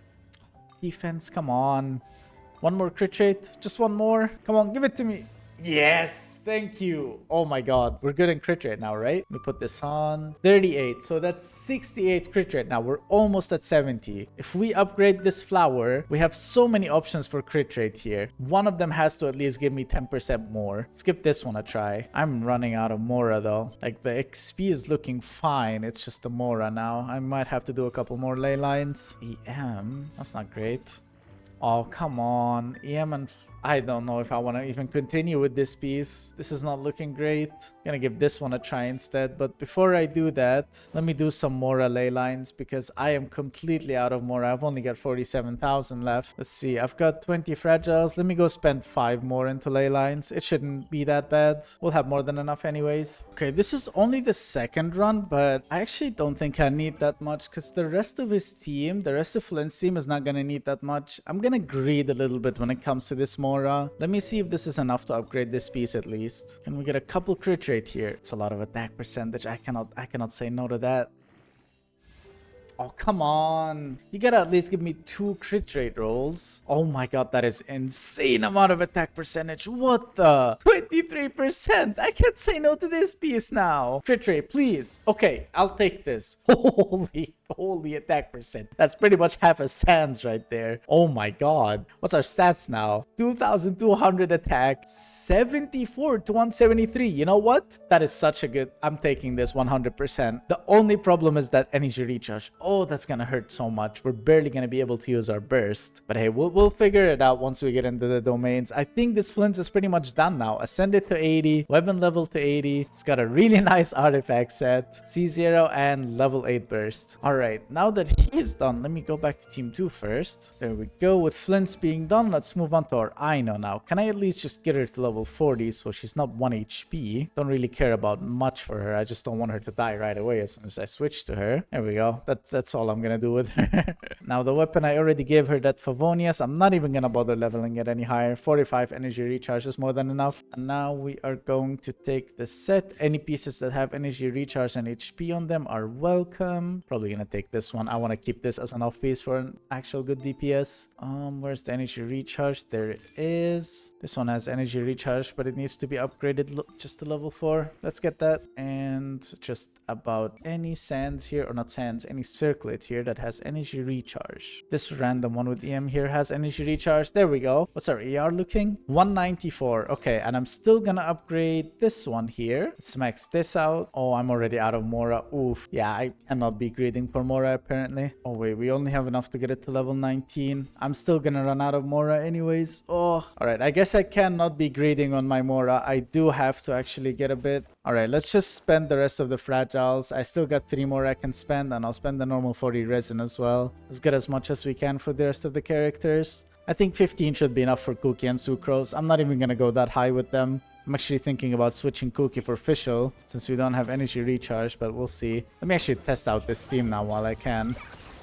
Defense, come on. 1 more crit rate. Just 1 more. Come on, give it to me. Yes, thank you. Oh my god, we're good in crit rate now, right? Let me put this on. 38, so that's 68 crit rate now. We're almost at 70. If we upgrade this flower, we have so many options for crit rate here. One of them has to at least give me 10% more. Let's give this one a try. I'm running out of Mora though. Like the XP is looking fine. It's just the Mora now. I might have to do a couple more ley lines. EM, that's not great. Oh, come on. EM and... I don't know if I want to even continue with this piece. This is not looking great. Gonna give this one a try instead. But before I do that, let me do some Mora ley lines because I am completely out of Mora. I've only got 47,000 left. Let's see. I've got 20 fragiles. Let me go spend 5 more into ley lines. It shouldn't be that bad. We'll have more than enough anyways. Okay, this is only the second run, but I actually don't think I need that much because the rest of his team, the rest of Flint's team is not gonna need that much. I'm gonna greed a little bit when it comes to this Mora. Let me see if this is enough to upgrade this piece at least. Can we get a couple crit rate here? It's a lot of attack percentage. I cannot say no to that. Oh, come on. You gotta at least give me 2 crit rate rolls. Oh my god, that is insane amount of attack percentage. What the? 23%. I can't say no to this piece now. Crit rate, please. Okay, I'll take this. Holy attack percent. That's pretty much half a Sans right there. Oh my god. What's our stats now? 2,200 attack, 74 to 173. You know what? That is such a good... I'm taking this 100%. The only problem is that energy recharge. Oh, that's gonna hurt so much. We're barely gonna be able to use our burst. But hey, we'll figure it out once we get into the domains. I think this flint is pretty much done now. Ascended to 80, weapon level to 80. It's got a really nice artifact set, C0 and level 8 burst. Alright, now that he is done, let me go back to team 2 first. There we go. With Flint's being done, let's move on to our Aino now. Can I at least just get her to level 40 so she's not 1 HP? Don't really care about much for her. I just don't want her to die right away as soon as I switch to her. There we go. That's all I'm gonna do with her. Now the weapon, I already gave her that Favonius. I'm not even gonna bother leveling it any higher. 45 energy recharge is more than enough. And now we are going to take the set. Any pieces that have energy recharge and HP on them are welcome. Probably gonna take this one. I want to keep this as an off piece for an actual good DPS. Where's the energy recharge? There it is. This one has energy recharge, but it needs to be upgraded just to level 4. Let's get that. And just about any sands here, or not sands, any circlet here that has energy recharge. This random one with EM here has energy recharge. There we go. What's our ER looking? 194. Okay, and I'm still gonna upgrade this one here. Let's max this out. Oh, I'm already out of Mora. Oof. Yeah, I cannot be greeding for Mora apparently. Oh wait, we only have enough to get it to level 19. I'm still gonna run out of Mora anyways. Oh, alright. I guess I cannot be greeding on my Mora. I do have to actually get a bit. Alright, let's just spend the rest of the fragiles. I still got 3 more I can spend, and I'll spend the normal 40 resin as well. Let's get as much as we can for the rest of the characters. I think 15 should be enough for Cookie and Sucrose. I'm not even gonna go that high with them. I'm actually thinking about switching Cookie for Fischl since we don't have energy recharge, but we'll see. Let me actually test out this team now while I can.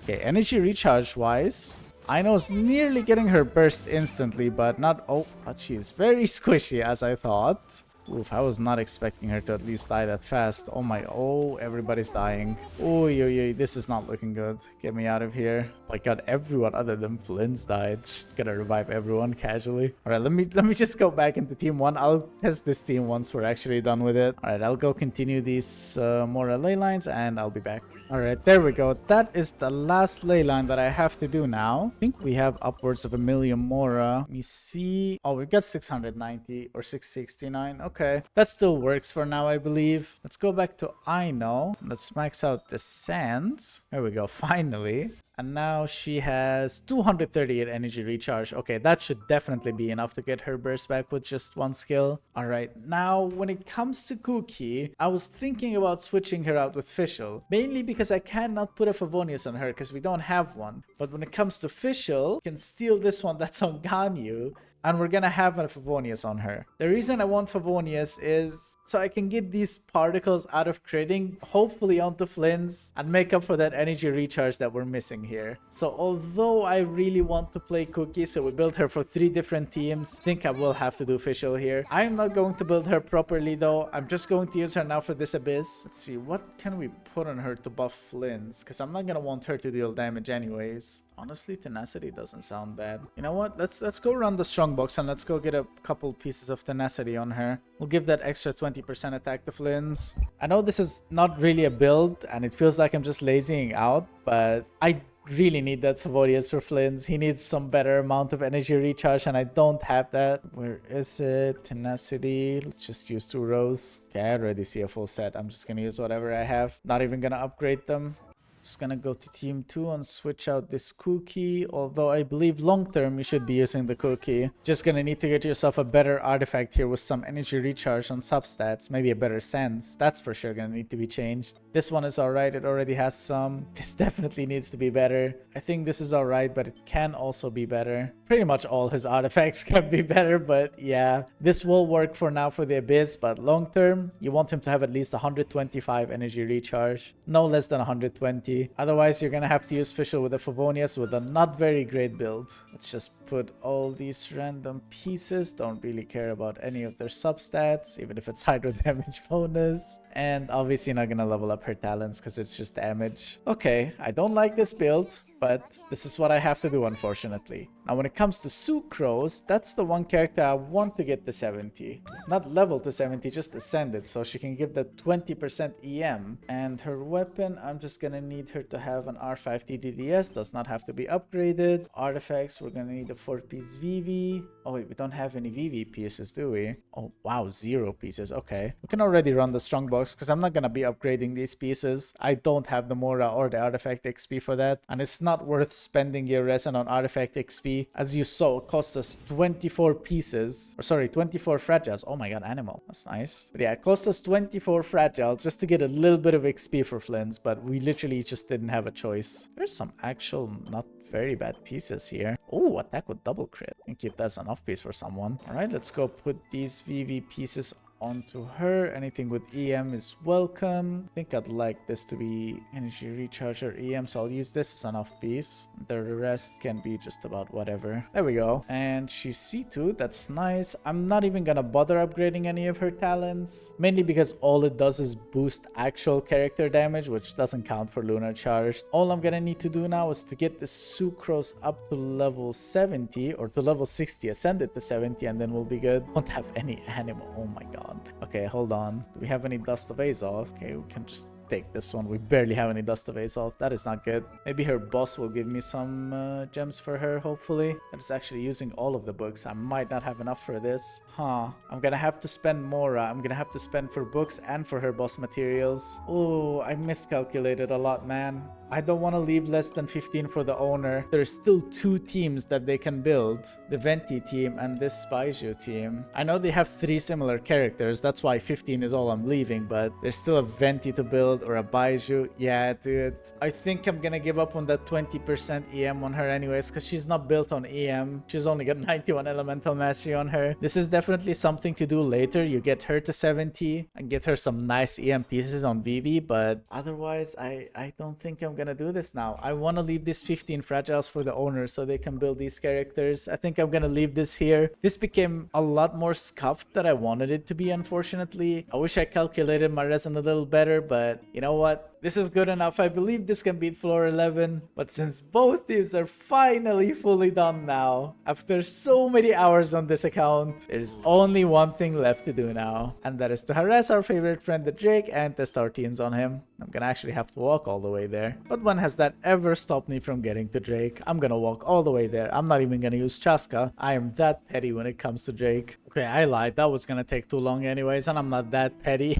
Okay, energy recharge wise, Ino's nearly getting her burst instantly, but not... Oh, but she's very squishy as I thought. Oof, I was not expecting her to at least die that fast. Oh my... Oh, everybody's dying. Oh, this is not looking good. Get me out of here. Oh my god, everyone other than Flins died. Just gonna revive everyone casually. Alright, let me just go back into team 1. I'll test this team once we're actually done with it. Alright, I'll go continue these more ley lines and I'll be back. Alright, there we go. That is the last ley line that I have to do now. I think we have upwards of 1,000,000 more. Let me see. Oh, we've got 690 or 669. Okay, that still works for now, I believe. Let's go back to Ino. Let's max out the sands. There we go, finally. And now she has 238 energy recharge. Okay, that should definitely be enough to get her burst back with just one skill. Alright, now when it comes to Cookie, I was thinking about switching her out with Fischl. Mainly because I cannot put a Favonius on her because we don't have one. But when it comes to Fischl, I can steal this one that's on Ganyu. And we're gonna have a Favonius on her. The reason I want Favonius is so I can get these particles out of critting, hopefully onto Flins, and make up for that energy recharge that we're missing here. So although I really want to play Cookie, so we built her for 3 different teams, I think I will have to do Fischl here. I'm not going to build her properly though. I'm just going to use her now for this Abyss. Let's see, what can we put on her to buff Flins? Because I'm not gonna want her to deal damage anyways. Honestly, Tenacity doesn't sound bad. You know what? Let's go run the Strongbox and let's go get a couple pieces of Tenacity on her. We'll give that extra 20% attack to Flins. I know this is not really a build and it feels like I'm just lazying out, but I really need that Favonius for Flins. He needs some better amount of energy recharge and I don't have that. Where is it? Tenacity. Let's just use 2 rows. Okay, I already see a full set. I'm just gonna use whatever I have. Not even gonna upgrade them. Just gonna go to team 2 and switch out this Cookie, although I believe long term you should be using the Cookie. Just gonna need to get yourself a better artifact here with some energy recharge on substats, maybe a better sense. That's for sure gonna need to be changed. This one is alright, it already has some. This definitely needs to be better. I think this is alright, but it can also be better. Pretty much all his artifacts can be better, but yeah. This will work for now for the Abyss, but long term, you want him to have at least 125 energy recharge. No less than 120. Otherwise, you're gonna have to use Fischl with a Favonius with a not very great build. Let's just put all these random pieces. Don't really care about any of their substats, even if it's hydro damage bonus. And obviously not gonna level up her talents because it's just damage. Okay, I don't like this build, but this is what I have to do, unfortunately. Now, when it comes to Sucrose, that's the one character I want to get to 70. Not level to 70, just ascended, so she can give that 20% EM. And her weapon, I'm just gonna need her to have an R5 TDDS, does not have to be upgraded. Artifacts, we're gonna need a 4-piece VV. Oh wait, we don't have any VV pieces, do we? Oh wow, 0 pieces, okay. We can already run the Strongbox because I'm not gonna be upgrading these pieces. I don't have the Mora or the Artifact XP for that. And it's not worth spending your Resin on Artifact XP. As you saw, it cost us 24 pieces. Or sorry, 24 fragiles. Oh my god, animal. That's nice. But yeah, it cost us 24 fragiles just to get a little bit of XP for Flins, but we literally just didn't have a choice. There's some actual not very bad pieces here. Oh, attack with double crit. I think that's an off piece for someone. Alright, let's go put these VV pieces onto her. Anything with EM is welcome. I think I'd like this to be energy recharge or EM, so I'll use this as an off piece. The rest can be just about whatever. There we go. And she's C2. That's nice. I'm not even gonna bother upgrading any of her talents, mainly because all it does is boost actual character damage, which doesn't count for lunar charge. All I'm gonna need to do now is to get the Sucrose up to level 70 or to level 60, ascend it to 70, and then we'll be good. Don't have any animal. Oh my god. Okay, hold on. Do we have any Dust of Azoth? Okay, we can just take this one. We barely have any Dust of Azoth. That is not good. Maybe her boss will give me some gems for her, hopefully. That is actually using all of the books. I might not have enough for this. Huh. I'm gonna have to spend more. I'm gonna have to spend for books and for her boss materials. Oh, I miscalculated a lot, man. I don't want to leave less than 15 for the owner. There's still 2 teams that they can build. The Venti team and this Spyju team. I know they have 3 similar characters. That's why 15 is all I'm leaving, but there's still a Venti to build. build or a Baiju. Yeah, dude. I think I'm gonna give up on that 20% EM on her anyways, because she's not built on EM. She's only got 91 elemental mastery on her. This is definitely something to do later. You get her to 70 and get her some nice EM pieces on VV, but otherwise I don't think I'm gonna do this now. I want to leave these 15 fragiles for the owner so they can build these characters. I think I'm gonna leave this here. This became a lot more scuffed than I wanted it to be, unfortunately. I wish I calculated my resin a little better, but you know what? This is good enough. I believe this can beat floor 11. But since both teams are finally fully done now, after so many hours on this account, there's only one thing left to do now. And that is to harass our favorite friend, the Drake, and test our teams on him. I'm gonna actually have to walk all the way there. But when has that ever stopped me from getting to Drake? I'm gonna walk all the way there. I'm not even gonna use chasca. I am that petty when it comes to Drake. Okay, I lied. That was gonna take too long anyways, and I'm not that petty.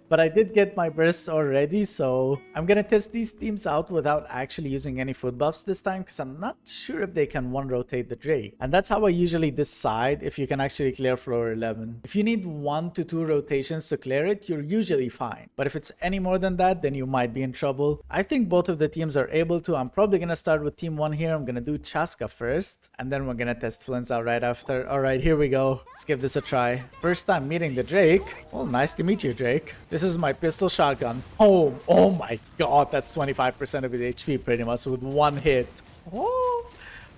But I did get my bursts already, so I'm gonna test these teams out without actually using any food buffs this time, because I'm not sure if they can one rotate the Drake. And that's how I usually decide if you can actually clear floor 11. If you need 1 to 2 rotations to clear it, you're usually fine. But if it's any more than that, then you might be in trouble. I think both of the teams are able to. I'm probably gonna start with team 1 here. I'm gonna do chasca first, and then we're gonna test flins out right after. Alright, here we go. Let's give this a try. First time meeting the Drake. Well, nice to meet you, Drake. This is my pistol shotgun. Oh my god, that's 25% of his HP pretty much with one hit. Oh,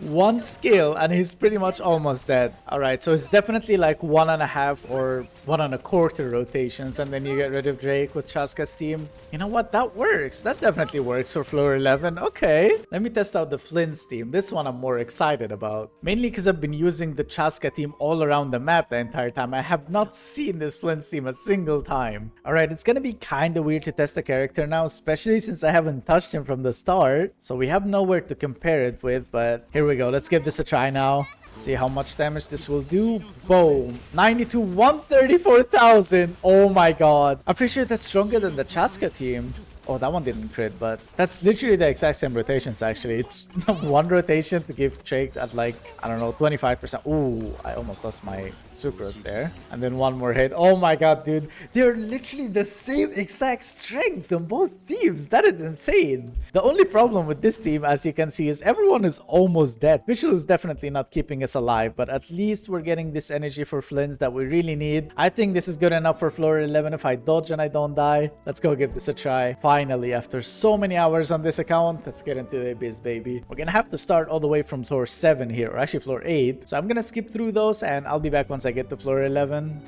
one skill and he's pretty much almost dead. Alright, so it's definitely like 1.5 or 1.25 rotations, and then you get rid of Drake with Chasca's team. You know what? That works. That definitely works for floor 11. Okay. Let me test out the flins team. This one I'm more excited about. Mainly because I've been using the Chasca team all around the map the entire time. I have not seen this flins team a single time. Alright, it's gonna be kinda weird to test the character now, especially since I haven't touched him from the start. So we have nowhere to compare it with, but here we go. Let's give this a try now. See how much damage this will do. Boom. 92, 134,000. Oh my god. I'm pretty sure that's stronger than the Chasca team. Oh, that one didn't crit, but that's literally the exact same rotations, actually. It's one rotation to give Drake at like, I don't know, 25%. Ooh, I almost lost my sucrose there. And then one more hit. Oh my god, dude. They're literally the same exact strength on both teams. That is insane. The only problem with this team, as you can see, is everyone is almost dead. Visual is definitely not keeping us alive, but at least we're getting this energy for flins that we really need. I think this is good enough for floor 11 if I dodge and I don't die. Let's go give this a try. Finally, after so many hours on this account, let's get into the abyss, baby. We're gonna have to start all the way from floor 7 here, or actually floor 8. So I'm gonna skip through those and I'll be back once I get to floor 11.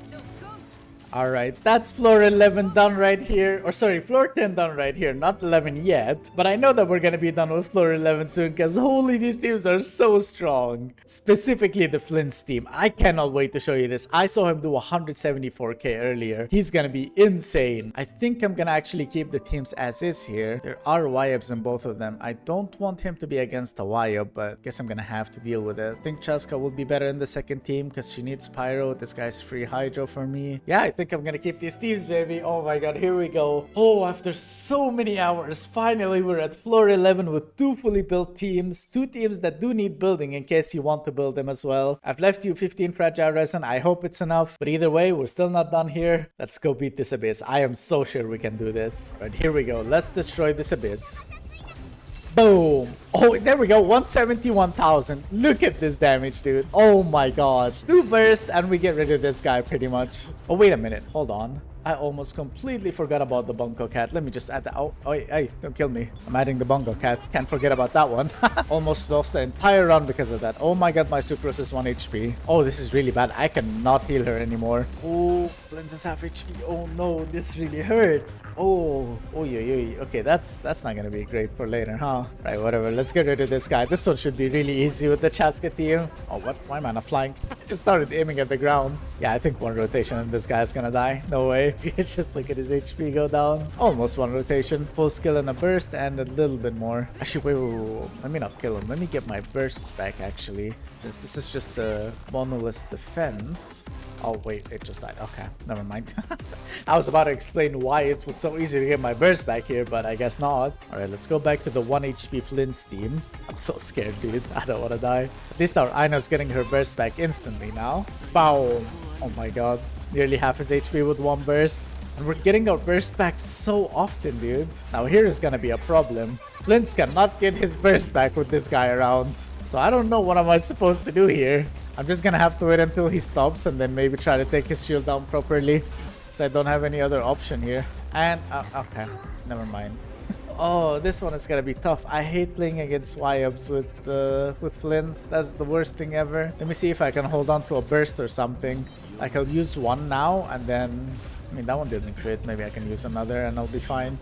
Alright, that's floor 11 done right here. Or sorry, floor 10 done right here. Not 11 yet. But I know that we're gonna be done with floor 11 soon, because holy, these teams are so strong. Specifically the flins team. I cannot wait to show you this. I saw him do 174k earlier. He's gonna be insane. I think I'm gonna actually keep the teams as is here. There are Wyabs in both of them. I don't want him to be against a Wyab, but guess I'm gonna have to deal with it. I think Chasca will be better in the second team because she needs Pyro. This guy's free Hydro for me. Yeah, I think I'm gonna keep these teams, baby. Oh my god, here we go. Oh, after so many hours, finally we're at floor 11 with 2 fully built teams. 2 teams that do need building in case you want to build them as well. I've left you 15 fragile resin. I hope it's enough. But either way, we're still not done here. Let's go beat this abyss. I am so sure we can do this. Right, here we go. Let's destroy this abyss. Boom. Oh, there we go. 171,000. Look at this damage, dude. Oh my god. 2 bursts and we get rid of this guy pretty much. Oh, wait a minute. Hold on. I almost completely forgot about the Bunko Cat. Let me just add that. Oh, hey, don't kill me. I'm adding the Bunko Cat. Can't forget about that one. Almost lost the entire run because of that. Oh my god, my sucrose is 1 HP. Oh, this is really bad. I cannot heal her anymore. Oh, Flins is half HP. Oh no, this really hurts. Oh, okay, that's not gonna be great for later, huh? Right, whatever. Let's get rid of this guy. This one should be really easy with the Chasca team. Oh, what? Why am I not flying? I just started aiming at the ground. Yeah, I think 1 rotation and this guy's gonna die. No way. Just look at his HP go down. Almost 1 rotation. Full skill and a burst and a little bit more. Actually, wait. Let me not kill him. Let me get my bursts back, actually. Since this is just a monolith defense. Oh, wait. It just died. Okay. Never mind. I was about to explain why it was so easy to get my burst back here, but I guess not. Alright, let's go back to the 1 HP flins team. I'm so scared, dude. I don't want to die. At least our Aina's getting her burst back instantly now. Boom. Oh my god. Nearly half his HP with 1 burst. And we're getting our burst back so often, dude. Now here is gonna be a problem. Flins cannot get his burst back with this guy around. So I don't know what am I supposed to do here. I'm just gonna have to wait until he stops and then maybe try to take his shield down properly. So I don't have any other option here. And, okay, never mind. Oh, this one is gonna be tough. I hate playing against Y-ups with Flins. That's the worst thing ever. Let me see if I can hold on to a burst or something. Like, I'll use one now and then... I mean, that one didn't crit. Maybe I can use another and I'll be fine.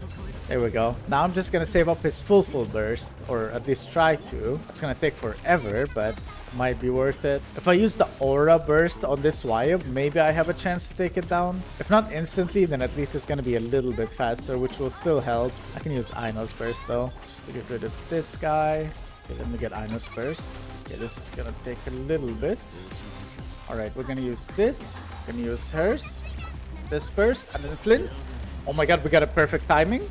There we go. Now I'm just gonna save up his full burst, or at least try to. It's gonna take forever, but might be worth it. If I use the aura burst on this Wyab, maybe I have a chance to take it down. If not instantly, then at least it's gonna be a little bit faster, which will still help. I can use Ino's burst though, just to get rid of this guy. Okay, let me get Ino's burst. Okay, this is gonna take a little bit. Alright, we're gonna use this. We're gonna use hers. This burst, and then Flint's. Oh my god, we got a perfect timing.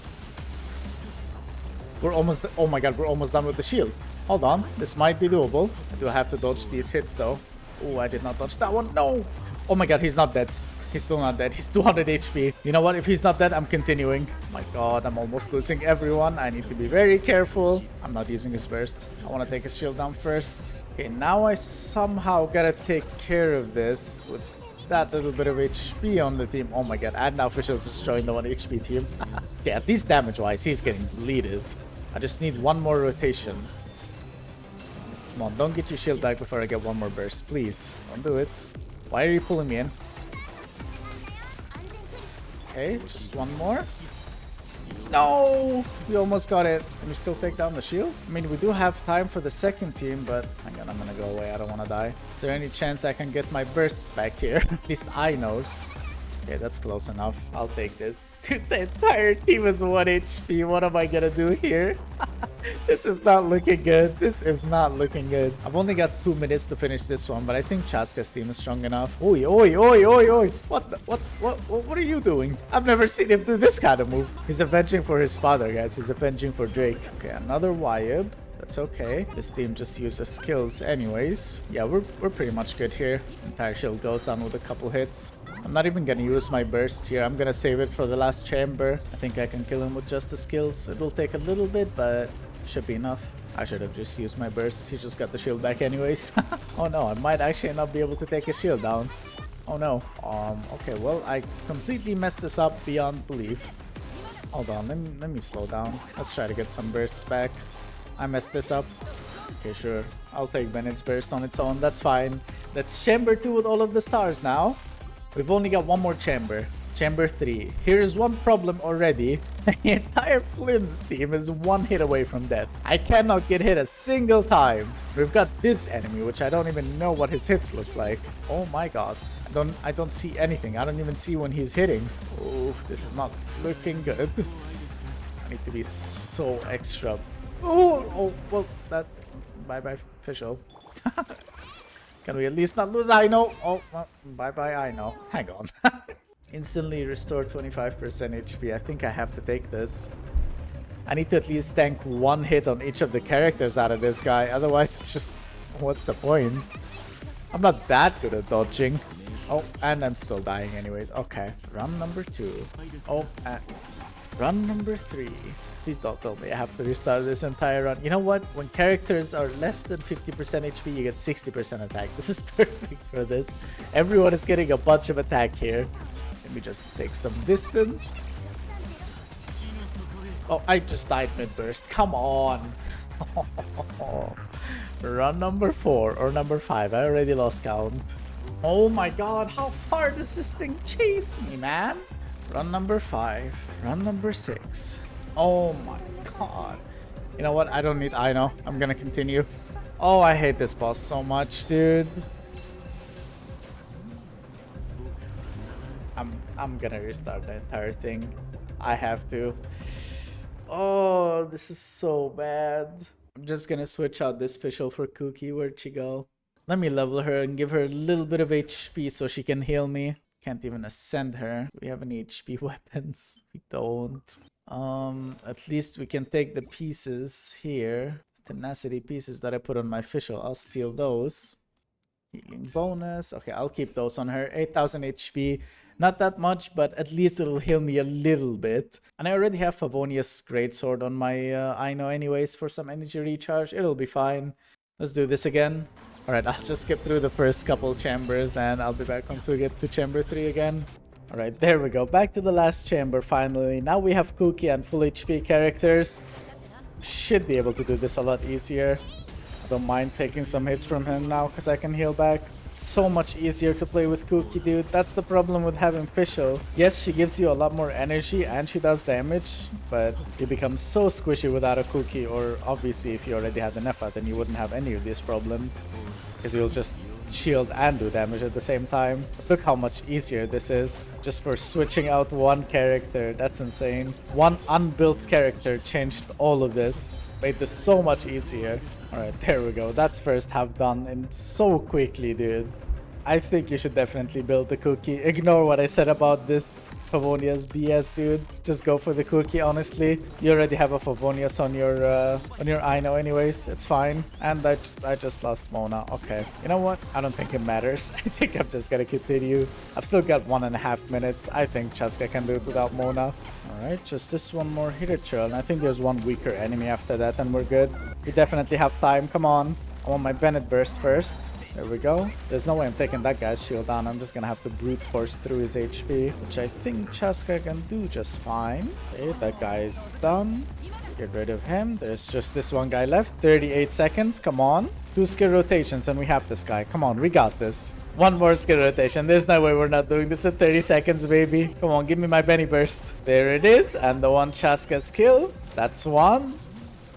We're almost... Oh my god, we're almost done with the shield. Hold on, this might be doable. I do have to dodge these hits though. Oh, I did not dodge that one. No! Oh my god, he's not dead. He's still not dead. He's 200 HP. You know what? If he's not dead, I'm continuing. Oh my god, I'm almost losing everyone. I need to be very careful. I'm not using his burst. I want to take his shield down first. Okay, now I somehow gotta take care of this with that little bit of HP on the team. Oh my god, and now Official just joined the 1 HP team. Yeah, at least damage-wise, he's getting bleeded. I just need one more rotation. Come on, don't get your shield back before I get one more burst. Please, don't do it. Why are you pulling me in? Okay, just one more. No! We almost got it. Can we still take down the shield? I mean, we do have time for the second team, but hang on, I'm gonna go away. I don't want to die. Is there any chance I can get my bursts back here? At least I knows. Okay, that's close enough. I'll take this. Dude, the entire team is 1 HP. What am I gonna do here? This is not looking good. This is not looking good. I've only got 2 minutes to finish this one, but I think Chasca's team is strong enough. Oi, oi, oi, oi, oi. What are you doing? I've never seen him do this kind of move. He's avenging for his father, guys. He's avenging for Drake. Okay, another Wyab. That's okay. This team just uses skills anyways. Yeah, we're pretty much good here. Entire shield goes down with a couple hits. I'm not even gonna use my burst here. I'm gonna save it for the last chamber. I think I can kill him with just the skills. It will take a little bit, but should be enough. I should have just used my burst. He just got the shield back anyways. Oh no, I might actually not be able to take his shield down. Oh no. Okay, well, I completely messed this up beyond belief. Hold on, let me slow down. Let's try to get some bursts back. I messed this up. Okay, sure. I'll take Bennett's burst on its own. That's fine. That's chamber 2 with all of the stars now. We've only got one more chamber. Chamber 3. Here's one problem already. The entire Flint's team is 1 hit away from death. I cannot get hit a single time. We've got this enemy, which I don't even know what his hits look like. Oh my god. I don't see anything. I don't even see when he's hitting. Oof, this is not looking good. I need to be so extra. Oh, well, that... Bye-bye, official. Can we at least not lose Ino? Oh, well, bye-bye Ino. Hang on. Instantly restore 25% HP. I think I have to take this. I need to at least tank 1 hit on each of the characters out of this guy. Otherwise, it's just... What's the point? I'm not that good at dodging. Oh, and I'm still dying anyways. Okay. Run number 2. Oh, run number 3. Please don't tell me I have to restart this entire run. You know what? When characters are less than 50% HP, you get 60% attack. This is perfect for this. Everyone is getting a bunch of attack here. Let me just take some distance. Oh, I just died mid-burst. Come on. Run number 4 or number 5. I already lost count. Oh my god, how far does this thing chase me, man? Run number 5. Run number 6. Oh my god. You know what? I don't need Ino. I'm gonna continue. Oh, I hate this boss so much, dude. I'm gonna restart the entire thing. I have to. Oh, this is so bad. I'm just gonna switch out this official for Cookie. Where'd she go? Let me level her and give her a little bit of HP so she can heal me. Can't even ascend her. Do we have any HP weapons? We don't. At least we can take the pieces here. Tenacity pieces that I put on my official. I'll steal those. Healing bonus. Okay, I'll keep those on her. 8,000 HP. Not that much, but at least it'll heal me a little bit. And I already have Favonia's Greatsword on my enioy anyways for some energy recharge. It'll be fine. Let's do this again. Alright, I'll just skip through the first couple chambers and I'll be back once we get to chamber 3 again. Alright, there we go. Back to the last chamber finally. Now we have Cookie and full HP characters. Should be able to do this a lot easier. I don't mind taking some hits from him now because I can heal back. It's so much easier to play with Cookie, dude. That's the problem with having Fischl. Yes, she gives you a lot more energy and she does damage, but you become so squishy without a Cookie, or obviously if you already had an Effa, then you wouldn't have any of these problems because you'll just shield and do damage at the same time. Look how much easier this is just for switching out one character. That's insane. One unbuilt character changed all of this, made this so much easier. Alright, there we go. That's first half done and so quickly, dude. I think you should definitely build the Cookie. Ignore what I said about this Favonia's BS, dude. Just go for the Cookie, honestly. You already have a Favonia's on your enioy anyways. It's fine. And I just lost Mona. Okay. You know what? I don't think it matters. I think I'm just gonna continue. I've still got 1.5 minutes. I think Chasca can do it without Mona. Alright, just this one more hitter chill. And I think there's one weaker enemy after that and we're good. We definitely have time. Come on. I want my Bennett burst first. There we go. There's no way I'm taking that guy's shield down. I'm just gonna have to brute force through his HP, which I think Chasca can do just fine. Okay, that guy is done. Get rid of him. There's just this one guy left. 38 seconds. Come on. 2 skill rotations and we have this guy. Come on, we got this. One more skill rotation. There's no way we're not doing this in 30 seconds, baby. Come on, give me my Benny burst. There it is. And the one Chasca skill. That's one.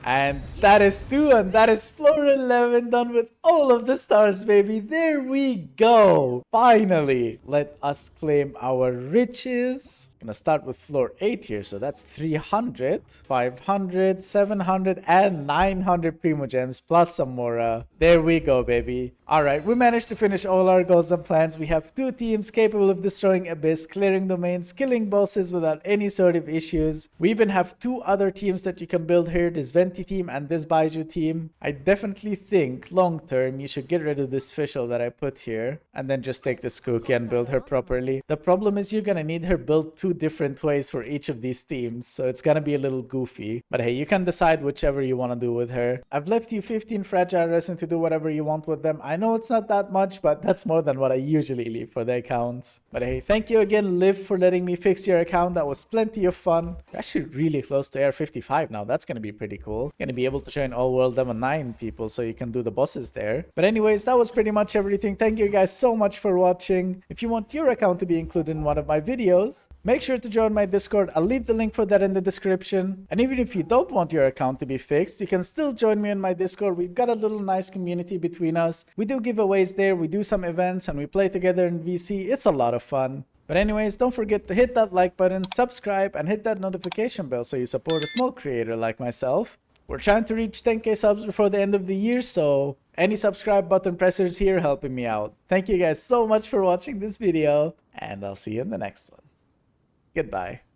And that is 2, and that is floor 11 done with all of the stars, baby. There we go. Finally, let us claim our riches. Gonna start with floor 8 here, so that's 300, 500, 700, and 900 Primogems plus some more. There we go, baby. Alright, we managed to finish all our goals and plans. We have 2 teams capable of destroying Abyss, clearing domains, killing bosses without any sort of issues. We even have 2 other teams that you can build here, this Venti team and this Baiju team. I definitely think long term you should get rid of this Fischl that I put here and then just take this Cookie and build her properly. The problem is you're gonna need her built 2 different ways for each of these teams, so it's gonna be a little goofy. But hey, you can decide whichever you want to do with her. I've left you 15 fragile resin to do whatever you want with them. I know it's not that much, but that's more than what I usually leave for the accounts. But hey, thank you again, Liv, for letting me fix your account. That was plenty of fun. We're actually really close to Air 55 now. That's gonna be pretty cool. You're gonna be able to join All World Level 9 people, so you can do the bosses there. But anyways, that was pretty much everything. Thank you guys so much for watching. If you want your account to be included in one of my videos, make sure to join my Discord. I'll leave the link for that in the description. And even if you don't want your account to be fixed, you can still join me in my Discord. We've got a little nice community between us. We do giveaways there, we do some events, and we play together in VC. It's a lot of fun. But anyways, don't forget to hit that like button, subscribe, and hit that notification bell so you support a small creator like myself. We're trying to reach 10k subs before the end of the year, so any subscribe button pressers here helping me out. Thank you guys so much for watching this video, and I'll see you in the next one. Goodbye.